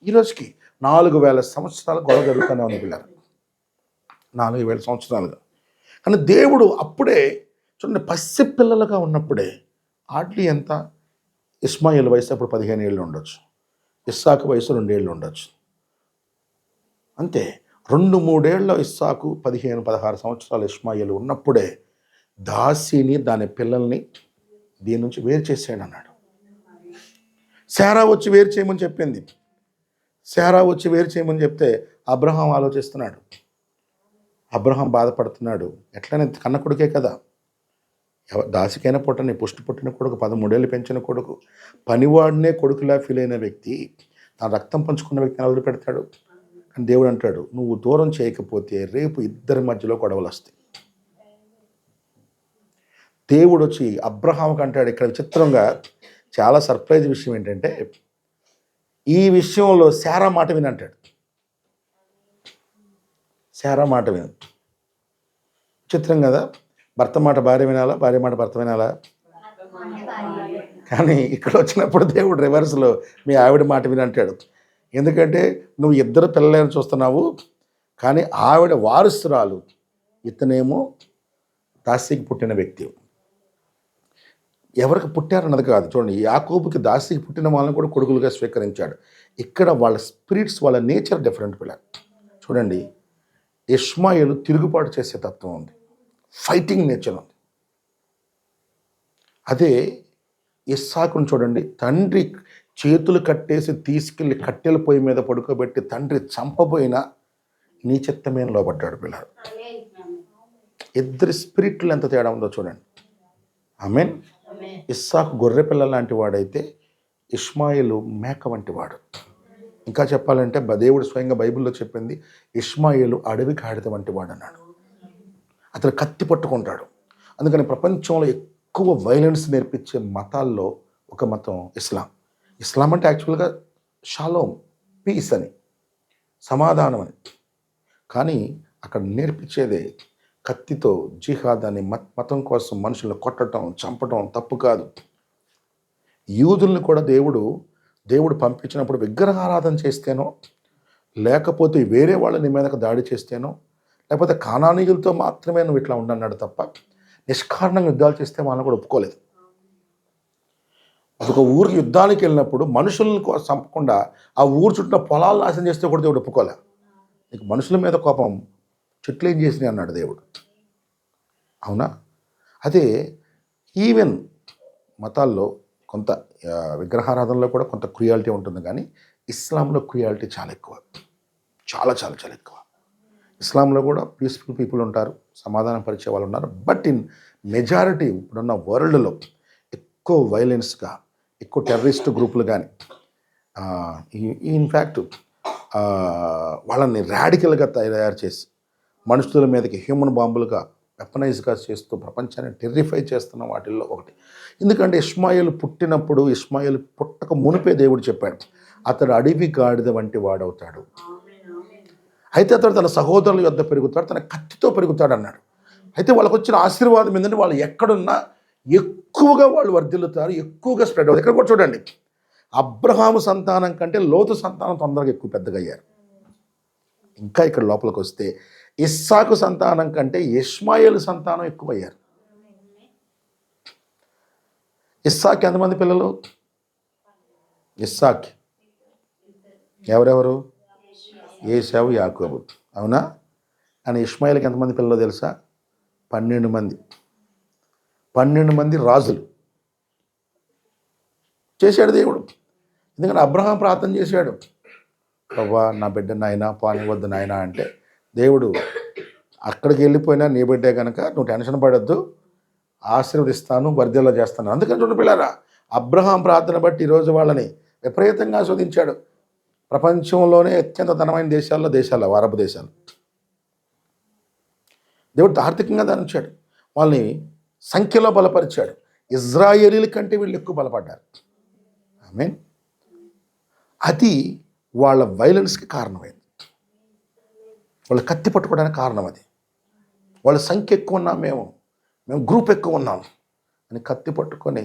ఈరోజుకి 4000 సంవత్సరాలు గొడవ జరుగుతూనే ఉంది పిల్లలు, 4000 సంవత్సరాలుగా. కానీ దేవుడు అప్పుడే చూడండి, పసి పిల్లలుగా ఉన్నప్పుడే, ఆడ్లీ ఎంత, ఇస్మాయిల్ వయసు అప్పుడు 15 ఏళ్ళు ఉండొచ్చు, ఇస్సాకు వయసు 2 ఏళ్ళు ఉండొచ్చు, అంతే. 2-3 ఏళ్ళ ఇస్సాకు, 15-16 సంవత్సరాలు ఇష్మాయిల్ ఉన్నప్పుడే దాసిని దాని పిల్లల్ని దీని నుంచి వేరు చేసాడు అన్నాడు. శారా వచ్చి వేరు చేయమని చెప్పింది. శారా వచ్చి వేరు చేయమని చెప్తే అబ్రహాం ఆలోచిస్తున్నాడు, అబ్రహాం బాధపడుతున్నాడు. ఎట్లనే కన్న కొడుకే కదా, దాసికైనా పుట్టని పుష్టి పుట్టిన కొడుకు, 13 ఏళ్ళు పెంచిన కొడుకు, పనివాడినే కొడుకులా ఫీల్ అయిన వ్యక్తి తన రక్తం పంచుకున్న వ్యక్తిని వదిలిపెడతాడు. కానీ దేవుడు అంటాడు, నువ్వు దూరం చేయకపోతే రేపు ఇద్దరి మధ్యలో గొడవలు వస్తాయి. దేవుడు వచ్చి అబ్రహాంకి అంటాడు. ఇక్కడ విచిత్రంగా చాలా సర్ప్రైజ్ విషయం ఏంటంటే, ఈ విషయంలో శారా మాట వినంటాడు. శారా మాట విను. విచిత్రం కదా, భర్త మాట భార్య వినాలా, భార్య మాట భర్త వినాలా? కానీ ఇక్కడ వచ్చినప్పుడు దేవుడు రివర్స్లో మీ ఆవిడ మాట వినంటాడు. ఎందుకంటే నువ్వు ఇద్దరు పిల్లలను చూస్తున్నావు, కానీ ఆవిడ వారసురాలు, ఇతనేమో దాసికి పుట్టిన వ్యక్తి. ఎవరికి పుట్టారన్నది కాదు. చూడండి, యాకోబుకి దాసికి పుట్టిన వాళ్ళని కూడా కొడుకులుగా స్వీకరించాడు. ఇక్కడ వాళ్ళ స్పిరిట్స్, వాళ్ళ నేచర్ డిఫరెంట్ పిల్లలు. చూడండి, ఇష్మాయిల్ తిరుగుబాటు చేసే తత్వం ఉంది, ఫైటింగ్ నేచర్ ఉంది. అదే ఇస్సాకును చూడండి, తండ్రి చేతులు కట్టేసి తీసుకెళ్ళి కట్టెల పొయ్యి మీద పడుకోబెట్టి తండ్రి చంపబోయినా నీచత్వమైన లోపడ్డాడు పిల్లలు. ఇద్దరి స్పిరిట్లు ఎంత తేడా ఉందో చూడండి. ఆమేన్. ఇస్సాకు గొర్రె పిల్ల లాంటి వాడైతే ఇష్మాయిలు మేక వంటి వాడు. ఇంకా చెప్పాలంటే దేవుడు స్వయంగా బైబిల్లో చెప్పింది, ఇష్మాయిలు అడవి గాడిద వంటి వాడు అన్నాడు. అతను కత్తి పట్టుకుంటాడు. అందుకని ప్రపంచంలో ఎక్కువ వైలెన్స్ నేర్పించే మతాల్లో ఒక మతం ఇస్లాం. ఇస్లాం అంటే యాక్చువల్గా షాలోమ్, పీస్ అని, సమాధానం అని. కానీ అక్కడ నేర్పించేదే కత్తితో జిహాద్ అని, మతం కోసం మనుషులను కొట్టడం, చంపడం తప్పు కాదు. యూదుల్ని కూడా దేవుడు పంపించినప్పుడు విగ్రహారాధన చేస్తేనో, లేకపోతే వేరే వాళ్ళ నీ మీదకి దాడి చేస్తేనో, లేకపోతే కానానీయులతో మాత్రమే నువ్వు ఇట్లా ఉండన్నాడు తప్ప నిష్కారణంగా యుద్ధాలు చేస్తే వాళ్ళని కూడా ఒప్పుకోలేదు. ఒక ఊరికి యుద్ధానికి వెళ్ళినప్పుడు మనుషులను చంపకుండా ఆ ఊరు చుట్టూ పొలాలు నాశనం చేస్తే కూడా దేవుడు ఒప్పుకోలే. నీకు మనుషుల మీద కోపం, చెట్లు ఏం చేసినాయి అన్నాడు దేవుడు. అవునా? అదే ఈవెన్ మతాల్లో కొంత విగ్రహారాధనలో కూడా కొంత క్రుయాలిటీ ఉంటుంది, కానీ ఇస్లాంలో క్రుయాలిటీ చాలా ఎక్కువ, చాలా చాలా చాలా ఎక్కువ. ఇస్లాంలో కూడా పీస్ఫుల్ పీపుల్ ఉంటారు, సమాధానం పరిచే వాళ్ళు ఉన్నారు. బట్ ఇన్ మెజారిటీ ఇప్పుడున్న వరల్డ్లో ఎక్కువ వైలెన్స్గా, ఎక్కువ టెర్రరిస్ట్ గ్రూపులు కానీ, ఇన్ఫ్యాక్ట్ వాళ్ళని రాడికల్గా తయారు చేసి మనుషుల మీదకి హ్యూమన్ బాంబులుగా వెపనైజ్గా చేస్తూ ప్రపంచాన్ని టెర్రిఫై చేస్తున్న వాటిల్లో ఒకటి. ఎందుకంటే ఇష్మాయేలు పుట్టినప్పుడు, ఇష్మాయేలు పుట్టక మునిపే దేవుడు చెప్పాడు, అతడు అడవి గాడిద వంటి వాడవుతాడు. అయితే అతడు తన సహోదరుల యొద్ద పెరుగుతాడు, తన కత్తితో పెరుగుతాడు అన్నాడు. అయితే వాళ్ళకు వచ్చిన ఆశీర్వాదం ఏంటంటే వాళ్ళు ఎక్కడున్నా ఎక్కువగా వాళ్ళు వర్ధిల్లుతారు, ఎక్కువగా స్ప్రెడ్ అవుతారు. ఇక్కడ కూడా చూడండి, అబ్రహాము సంతానం కంటే లోతు సంతానం తొందరగా ఎక్కువ పెద్దగా అయ్యారు. ఇంకా ఇక్కడ లోపలికి వస్తే ఇస్సాకు సంతానం కంటే ఇష్మాయేలు సంతానం ఎక్కువ అయ్యారు. ఇస్సాకి ఎంతమంది పిల్లలు? ఇస్సాకి ఎవరెవరు? ఏశావు, యాకోబు, అవునా? కానీ ఇష్మాయేల్కి ఎంతమంది పిల్లలు తెలుసా? 12 మంది. 12 మంది రాజులు చేశాడు దేవుడు. ఎందుకంటే అబ్రహాం ప్రార్థన చేశాడు, ప్రభా నా బిడ్డ నాయనా పానివద్దు నాయనా అంటే, దేవుడు అక్కడికి వెళ్ళిపోయినా నీ బిడ్డే కనుక నువ్వు టెన్షన్ పడద్దు, ఆశీర్వదిస్తాను, వర్ధిల్ల చేస్తాను. అందుకని చూడండి పిల్లారా, అబ్రహాం ప్రార్థన బట్టి ఈరోజు వాళ్ళని విపరీతంగా ఆస్వాదించాడు. ప్రపంచంలోనే అత్యంత ధనమైన దేశాలు అరబ్ దేశాలు. దేవుడు ఆర్థికంగా దానిచ్చాడు, వాళ్ళని సంఖ్యలో బలపరిచాడు. ఇజ్రాయేలీల కంటే వీళ్ళు ఎక్కువ బలపడ్డారు. ఆమేన్. అది వాళ్ళ వైలెన్స్కి కారణమైంది, వాళ్ళు కత్తి పట్టుకోవడానికి కారణం అది. వాళ్ళ సంఖ్య ఎక్కువ ఉన్నాం, మేము గ్రూప్ ఎక్కువ ఉన్నాం అని కత్తి పట్టుకొని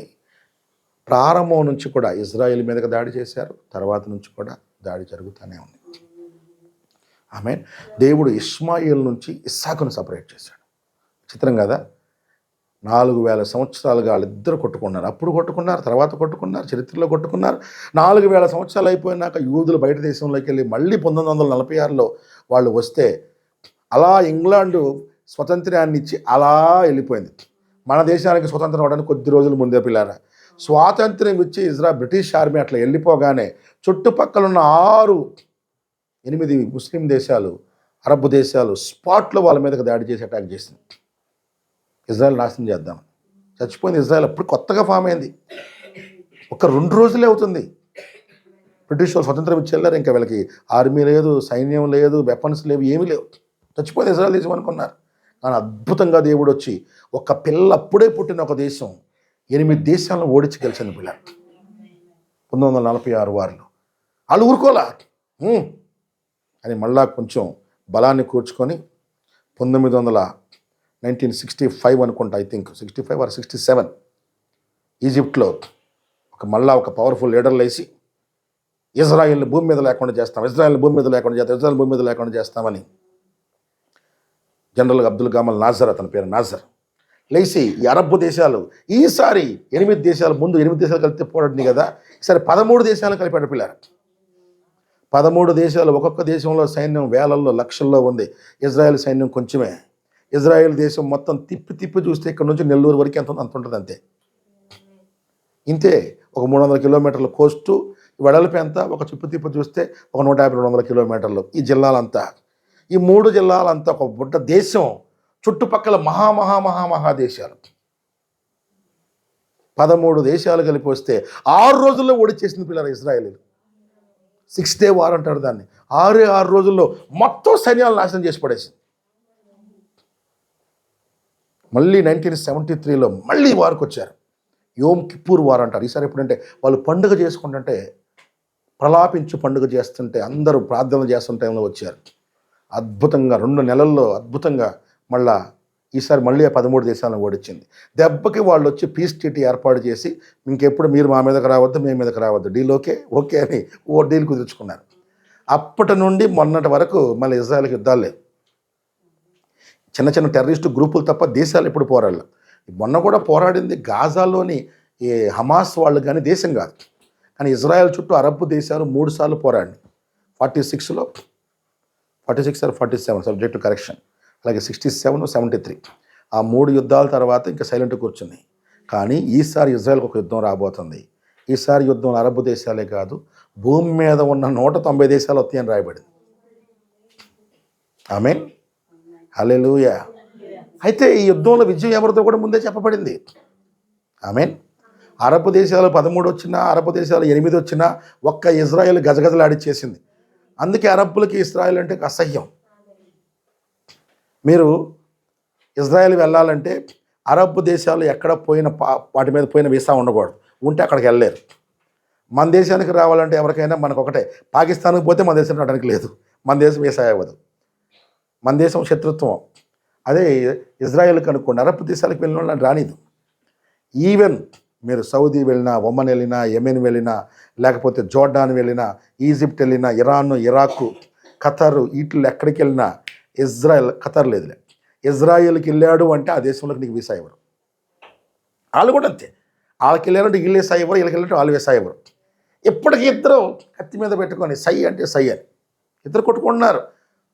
ప్రారంభం నుంచి కూడా ఇజ్రాయేల్ మీదకి దాడి చేశారు. తర్వాత నుంచి కూడా దాడి జరుగుతూనే ఉంది. ఆమేన్. దేవుడు ఇష్మాయేల్ నుంచి ఇస్సాకును సపరేట్ చేశాడు. చిత్రం కదా, 4000 సంవత్సరాలుగా వాళ్ళిద్దరు కొట్టుకున్నారు. అప్పుడు కొట్టుకున్నారు, తర్వాత కొట్టుకున్నారు, చరిత్రలో కొట్టుకున్నారు. 4000 సంవత్సరాలు అయిపోయినాక యూదులు బయట దేశంలోకి వెళ్ళి మళ్ళీ 1946లో వాళ్ళు వస్తే అలా ఇంగ్లాండు స్వతంత్రాన్ని ఇచ్చి అలా వెళ్ళిపోయింది. మన దేశానికి స్వతంత్రం అవడానికి కొద్ది రోజుల ముందే పిల్లారా, స్వాతంత్ర్యం ఇచ్చి బ్రిటిష్ ఆర్మీ అట్లా వెళ్ళిపోగానే చుట్టుపక్కల ఉన్న 8 ముస్లిం దేశాలు, అరబ్ దేశాలు స్పాట్లో వాళ్ళ మీదకి దాడి చేసి అటాక్ చేసింది. ఇజ్రాయెల్ నాశనం చేద్దాం. చచ్చిపోయింది ఇజ్రాయెల్. అప్పుడు కొత్తగా ఫామ్ అయింది. ఒక 2 రోజులే అవుతుంది బ్రిటిష్ వాళ్ళు స్వతంత్రం ఇచ్చి వెళ్ళారు. ఇంకా వీళ్ళకి ఆర్మీ లేదు, సైన్యం లేదు, వెపన్స్ లేవు, ఏమీ లేవు. చచ్చిపోయింది ఇజ్రాయెల్ దేశం అనుకున్నారు. కానీ అద్భుతంగా దేవుడు వచ్చి ఒక పిల్ల అప్పుడే పుట్టిన ఒక దేశం 8 దేశాలను ఓడించి గెలిచింది పిల్ల 1946 వారిలో. వాళ్ళు ఊరుకోలా అని మళ్ళా కొంచెం బలాన్ని కూర్చుకొని 1965 అనుకుంటా, ఐ థింక్ 65 or 67 ఈజిప్ట్లో మళ్ళా ఒక పవర్ఫుల్ లీడర్లు వేసి ఇజ్రాయెల్ని భూమి మీద లేకుండా చేస్తాం, ఇజ్రాయెల్ భూమి మీద లేకుండా చేస్తామని జనరల్ అబ్దుల్ గమాల్ నాజర్, అతని పేరు నాజర్, లేచి ఈ అరబ్ దేశాలు ఈసారి 8 దేశాలు, ముందు 8 దేశాలు కలిపితే పోరాడింది కదా, ఈసారి 13 దేశాలను కలిపాడు పిల్లారు. 13 దేశాలు, ఒక్కొక్క దేశంలో సైన్యం వేలల్లో లక్షల్లో ఉంది. ఇజ్రాయెల్ సైన్యం కొంచెమే. ఇజ్రాయెల్ దేశం మొత్తం తిప్పి చూస్తే ఇక్కడ నుంచి నెల్లూరు వరకు అంత ఉంటుంది అంతే. ఇంతే. ఒక 300 కిలోమీటర్ల కోస్టు వెడల్పు ఎంత, ఒక తిప్పి చూస్తే ఒక 150-200 కిలోమీటర్లు. ఈ జిల్లాలంతా, ఈ 3 జిల్లాలంతా ఒక బుడ్డ దేశం. చుట్టుపక్కల మహాదేశాలు 13 దేశాలు కలిపి వస్తే 6 రోజుల్లో ఓడిచేసింది పిల్లలు ఇజ్రాయెల్. 6 డే వార్ అంటారు దాన్ని. 6 రోజుల్లో మొత్తం సైన్యాలు నాశనం చేసి పడేసింది. మళ్ళీ 1973లో మళ్ళీ వార్కి వచ్చారు. యోమ్ కిప్పూర్ వార్ అంటారు. ఈసారి ఎప్పుడంటే వాళ్ళు పండుగ చేసుకుంటుంటే, ప్రలాపించు పండుగ చేస్తుంటే, అందరూ ప్రార్థనలు చేస్తున్న టైంలో వచ్చారు. అద్భుతంగా 2 నెలల్లో అద్భుతంగా మళ్ళా ఈసారి మళ్ళీ 13 దేశాలను ఓడించింది. దెబ్బకి వాళ్ళు వచ్చి పీస్ ట్రీటీ ఏర్పాటు చేసి, ఇంకెప్పుడు మీరు మా మీదకి రావద్దు, మేము మీదకి రావద్దు, డీల్ ఓకే అని డీల్ కుదుర్చుకున్నారు. అప్పటి నుండి మొన్నటి వరకు మళ్ళీ ఇజ్రాయెల్కి యుద్ధాలు లేవు. చిన్న టెర్రరిస్టు గ్రూపులు తప్ప దేశాలు ఎప్పుడు పోరాడలేదు. మొన్న కూడా పోరాడింది గాజాలోని ఈ హమాస్ వాళ్ళు, కానీ దేశం కాదు. కానీ ఇజ్రాయెల్ చుట్టూ అరబ్ దేశాలు 3 సార్లు పోరాడి 46 or 47 సబ్జెక్టు కరెక్షన్, అలాగే 67, 73 ఆ 3 యుద్ధాల తర్వాత ఇంకా సైలెంట్ కూర్చున్నాయి. కానీ ఈసారి ఇజ్రాయెల్కి ఒక యుద్ధం రాబోతుంది. ఈసారి యుద్ధం అరబ్ దేశాలే కాదు, భూమి మీద ఉన్న 190 దేశాలు వస్తాయని రాయబడింది. ఆమేన్, హల్లెలూయా. అయితే ఈ యుద్ధంలో విజయం ఎవరితో కూడా ముందే చెప్పబడింది. ఆమేన్. అరబ్ దేశాలు 13 వచ్చినా, అరబ్ దేశాలు 8 వచ్చినా, ఒక్క ఇజ్రాయెల్ గజగజలాడిచ్చేసింది. అందుకే అరబ్బులకి ఇజ్రాయెల్ అంటే అసహ్యం. మీరు ఇజ్రాయెల్ వెళ్ళాలంటే అరబ్ దేశాలు ఎక్కడ పోయిన వాటి మీద పోయిన వీసా ఉండకూడదు, ఉంటే అక్కడికి వెళ్ళలేరు. మన దేశానికి రావాలంటే ఎవరికైనా మనకు ఒకటే, పాకిస్తాన్కి పోతే మన దేశం రావడానికి లేదు, మన దేశం వీసా ఇవ్వదు, మన దేశం శత్రుత్వం. అదే ఇజ్రాయెల్కి అనుకోండి, అరబ్ దేశాలకు వెళ్ళిన వాళ్ళని రానిదు. ఈవెన్ మీరు సౌదీ వెళ్ళినా, ఒమన్ వెళ్ళినా, యెమెన్ వెళ్ళినా, లేకపోతే జోర్డాన్ వెళ్ళినా, ఈజిప్ట్ వెళ్ళినా, ఇరాన్, ఇరాక్, ఖతర్, వీటిల్లో ఎక్కడికి వెళ్ళినా ఖతర్ లేదులే, ఇజ్రాయెల్కి వెళ్ళాడు అంటే ఆ దేశంలోకి నీకు వీసా ఇవ్వరు. వాళ్ళు కూడా అంతే, వాళ్ళకి వెళ్ళారంటే వీళ్ళు వీసా ఇవ్వరు, వీళ్ళకి వెళ్ళారంటే వాళ్ళు వీసా ఇవ్వరు. ఇప్పటికీ ఇద్దరు కత్తి మీద పెట్టుకొని సై అంటే సై అని ఇద్దరు కొట్టుకుంటున్నారు.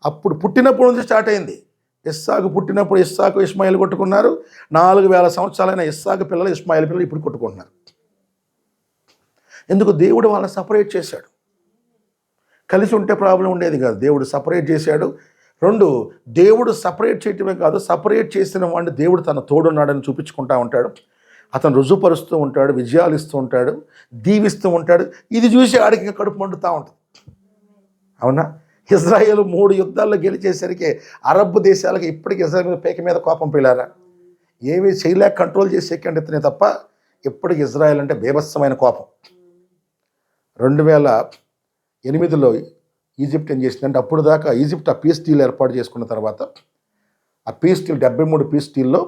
అప్పుడు పుట్టినప్పటి నుంచి స్టార్ట్ అయింది. ఇస్సాకు పుట్టినప్పుడు ఇస్సాకు ఇష్మాయిల్ కొట్టుకున్నారు. 4000 సంవత్సరాలైన ఇస్సాకు పిల్లలు ఇష్మాయిల్ పిల్లలు ఇప్పుడు కొట్టుకుంటున్నారు. ఎందుకు? దేవుడు వాళ్ళని సపరేట్ చేశాడు. కలిసి ఉంటే ప్రాబ్లం ఉండేది కాదు, దేవుడు సపరేట్ చేశాడు. 2, దేవుడు సపరేట్ చేయటమే కాదు, సపరేట్ చేసిన వాడిని దేవుడు తన తోడున్నాడని చూపించుకుంటూ ఉంటాడు. అతను రుజుపరుస్తూ ఉంటాడు, విజయాలు ఇస్తూ ఉంటాడు, దీవిస్తూ ఉంటాడు. ఇది చూసి ఆడికి కడుపు మండుతూ ఉంటుంది. అవునా? ఇజ్రాయెల్ 3 యుద్ధాల్లో గెలిచేసరికి అరబ్ దేశాలకు ఇప్పటికీ ఇజ్రాయెల్ మీద పేక మీద కోపం పిల్లారా, ఏమీ చేయలేక కంట్రోల్ చేసి సెకండ్ ఎత్తునే తప్ప ఇప్పటికి ఇజ్రాయెల్ అంటే బీభత్సమైన కోపం. 2008లో ఈజిప్ట్ ఏం చేసిందంటే, అప్పుడు దాకా ఈజిప్ట్ ఆ పీస్ డీల్ ఏర్పాటు చేసుకున్న తర్వాత ఆ పీస్ డీల్ 73 పీస్ డీల్లో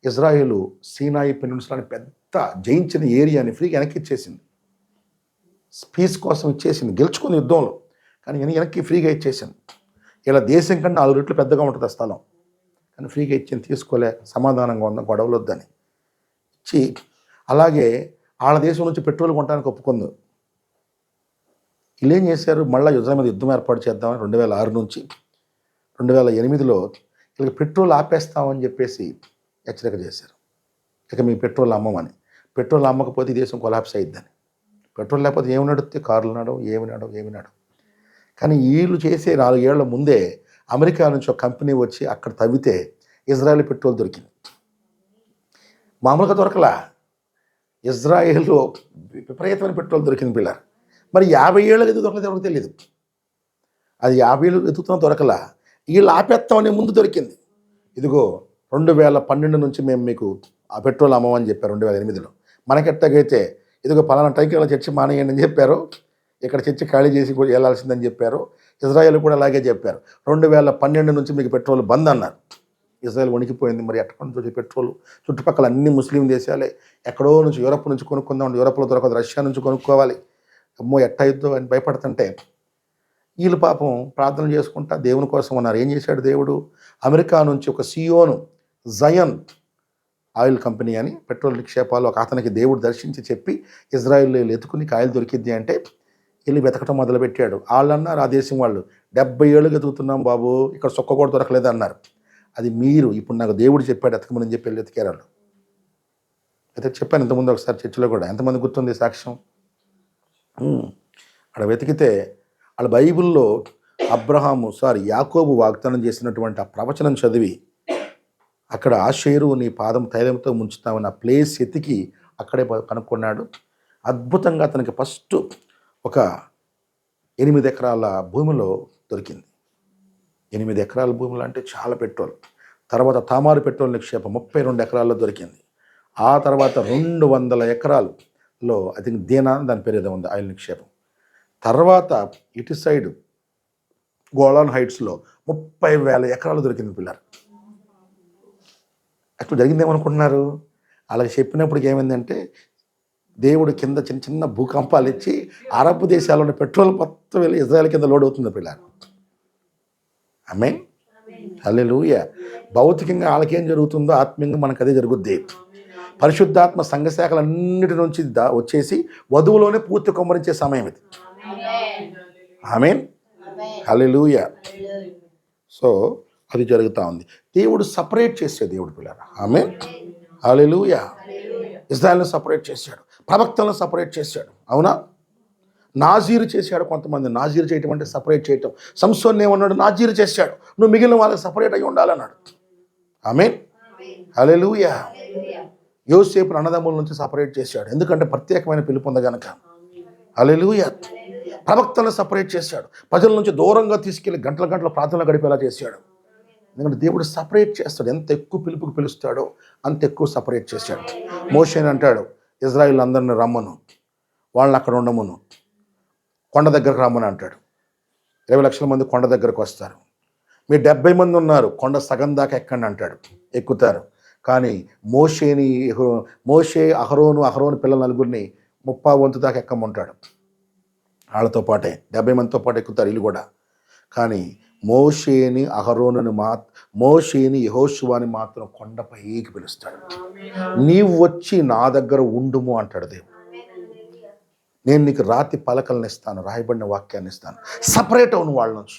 ఇజ్రాయెల్ సీనాయి పెనిన్సులాని పెద్ద జయించిన ఏరియాని ఫ్రీగా వెనక్కి ఇచ్చేసింది. పీస్ కోసం ఇచ్చేసింది, గెలుచుకుంది యుద్ధంలో, కానీ వెనక్కి ఫ్రీగా ఇచ్చేసింది. ఇలా దేశం కన్నా 4 రెట్లు పెద్దగా ఉంటుంది ఆ స్థలం, కానీ ఫ్రీగా ఇచ్చింది. తీసుకోలే, సమాధానంగా ఉన్న గొడవలు వద్దని ఇచ్చి, అలాగే వాళ్ళ దేశం నుంచి పెట్రోల్ కొనడానికి ఒప్పుకుంది. వీళ్ళు ఏం చేశారు, మళ్ళీ ఇజ్రాయెల్ మీద యుద్ధం ఏర్పాటు చేద్దామని 2006 నుంచి 2008లో వీళ్ళకి పెట్రోల్ ఆపేస్తామని చెప్పేసి హెచ్చరిక చేశారు. ఇక మీ పెట్రోల్ అమ్మమని. పెట్రోల్ అమ్మకపోతే ఈ దేశం కొలాప్స్ అయిద్దని. పెట్రోల్ లేకపోతే ఏమి నడుస్తే, కార్లు నడవు, ఏమి నడవు. కానీ వీళ్ళు చేసే 4 ఏళ్ల ముందే అమెరికా నుంచి ఒక కంపెనీ వచ్చి అక్కడ తవ్వితే ఇజ్రాయెల్ పెట్రోల్ దొరికింది. మామూలుగా దొరకలా, ఇజ్రాయెల్లో విపరీతమైన పెట్రోల్ దొరికింది పిల్లలు. మరి 50 ఏళ్ళకి ఎందుకు దొరకలేదు ఎవరికి తెలియదు. అది 50 ఏళ్ళు ఎదుగుతున్నా దొరకలా, వీళ్ళు ఆపేస్తామనే ముందు దొరికింది. ఇదిగో 2012 నుంచి మేము మీకు ఆ పెట్రోల్ అమ్మమని చెప్పారు 2008లో. మనకెట్టగైతే ఇదిగో పలానా టైంకి చర్చి మానేయండి అని చెప్పారు, ఇక్కడ చర్చి ఖాళీ చేసి వెళ్ళాల్సిందని చెప్పారు. ఇజ్రాయెల్ కూడా అలాగే చెప్పారు. 2012 నుంచి మీకు పెట్రోల్ బంద్ అన్నారు. ఇజ్రాయెల్ వణికిపోయింది. మరి ఎక్కడ నుంచి పెట్రోల్? చుట్టుపక్కల అన్ని ముస్లిం దేశాలే, ఎక్కడో నుంచి యూరప్ నుంచి కొనుక్కుందాం, యూరప్లో దొరకదు, రష్యా నుంచి కొనుక్కోవాలి, అమ్మో ఎట్ట యుద్ధం అని భయపడుతుంటే వీళ్ళు పాపం ప్రార్థన చేసుకుంటా దేవుని కోసం ఉన్నారు. ఏం చేశాడు దేవుడు? అమెరికా నుంచి ఒక సియోను జయన్ ఆయిల్ కంపెనీ అని పెట్రోల్ నిక్షేపాలు ఒక అతనికి దేవుడు దర్శించి చెప్పి ఇజ్రాయెల్ ఎత్తుకుని కాయలు దొరికిద్ది అంటే వెళ్ళి వెతకటం మొదలుపెట్టాడు. వాళ్ళన్నారు ఆ దేశం వాళ్ళు, 70 ఏళ్ళుగా ఎదుగుతున్నాం బాబు, ఇక్కడ సొక్క కూడా దొరకలేదు అన్నారు. అది మీరు ఇప్పుడు నాకు దేవుడు చెప్పాడు ఎతకమని చెప్పి వెళ్ళి ఎతికారు వాళ్ళు. అయితే చెప్పాను ఇంతకుముందు ఒకసారి చర్చిలో కూడా, ఎంతమంది గుర్తుంది సాక్ష్యం? అక్కడ వెతికితే వాళ్ళ బైబిల్లో యాకోబు వాగ్దానం చేసినటువంటి ఆ ప్రవచనం చదివి అక్కడ ఆషేరు నీ పాదం తైలంతో ముంచుతామని ఆ ప్లేస్ ఎతికి అక్కడే కనుక్కున్నాడు. అద్భుతంగా అతనికి ఫస్ట్ ఒక 8 ఎకరాల భూమిలో దొరికింది. 8 ఎకరాల భూములు అంటే చాలా పెట్రోల్. తర్వాత తామారు పెట్రోల్ నిక్షేపం 32 ఎకరాల్లో దొరికింది. ఆ తర్వాత 200 ఎకరాల్లో ఐ థింక్ దేనా దాని పేరు ఏదో ఉంది ఆయిల్ నిక్షేపం. తర్వాత ఇటు సైడ్ గోలాన్ హైట్స్లో 30,000 ఎకరాలు దొరికింది పిల్లలు. అక్కడ జరిగిందేమనుకుంటున్నారు? అలాగే చెప్పినప్పటికి ఏమైందంటే దేవుడు కింద చిన్న చిన్న భూకంపాలు ఇచ్చి అరబ్ దేశాల్లోని పెట్రోల్ మొత్తం వెళ్ళి ఇజ్రాయెల్ కింద లోడ్ అవుతుంది పిల్లలు. ఆమేన్, హల్లెలూయా. భౌతికంగా వాళ్ళకేం జరుగుతుందో ఆత్మీయంగా మనకు అదే జరుగుద్ది. పరిశుద్ధాత్మ సంఘశాఖలన్నిటి నుంచి వచ్చేసి వధువులోనే పూర్తి కొమ్మరించే సమయం ఇది. ఆమేన్, హల్లెలూయా. సో అది జరుగుతూ ఉంది. దేవుడు సపరేట్ చేసే దేవుడు పిల్లలు. ఆమేన్, హల్లెలూయా. ఇజ్రాయెల్ని సపరేట్ చేశాడు, ప్రవక్తలను సపరేట్ చేశాడు. అవునా? నాజీరు చేశాడు. కొంతమంది నాజీరు చేయటం అంటే సపరేట్ చేయటం. సంసోన్ ఏమన్నాడు? నాజీరు చేశాడు, నువ్వు మిగిలిన వాళ్ళకి సపరేట్ అయి ఉండాలన్నాడు. ఆమేన్, హల్లెలూయా. యోసేపును అన్నదమ్ముల నుంచి సపరేట్ చేశాడు, ఎందుకంటే ప్రత్యేకమైన పిలుపు ఉంది కనుక. హల్లెలూయా. ప్రవక్తలను సపరేట్ చేశాడు. ప్రజల నుంచి దూరంగా తీసుకెళ్లి గంటల గంటల ప్రార్థనలు గడిపేలా చేశాడు. ఎందుకంటే దేవుడు సపరేట్ చేస్తాడు. ఎంత ఎక్కువ పిలుపుకి పిలుస్తాడో అంత ఎక్కువ సపరేట్ చేశాడు. మోషేని అంటాడు, ఇజ్రాయిల్ అందరిని రమ్మను, వాళ్ళని అక్కడ ఉండమను, కొండ దగ్గరకు రమ్మని అంటాడు. 20 లక్షల మంది కొండ దగ్గరకు వస్తారు. మీరు 70 మంది ఉన్నారు, కొండ సగం దాకా ఎక్కండి అంటాడు. ఎక్కుతారు. కానీ మోషే అహరోను పిల్లల నలుగురిని 30 వంతు దాకా ఎక్కమంటాడు. వాళ్ళతో పాటే 70 మందితో పాటు ఎక్కుతారు వీళ్ళు కూడా. కానీ మోషేని యెహోషువని మాత్రం కొండపైకి పిలుస్తాడు. నీవు వచ్చి నా దగ్గర ఉండుము అంటాడు దేవుడు. నేను నీకు రాతి పలకలను ఇస్తాను, రాయబడిన వాక్యాన్ని ఇస్తాను. సపరేట్ అవును వాళ్ళ నుంచి.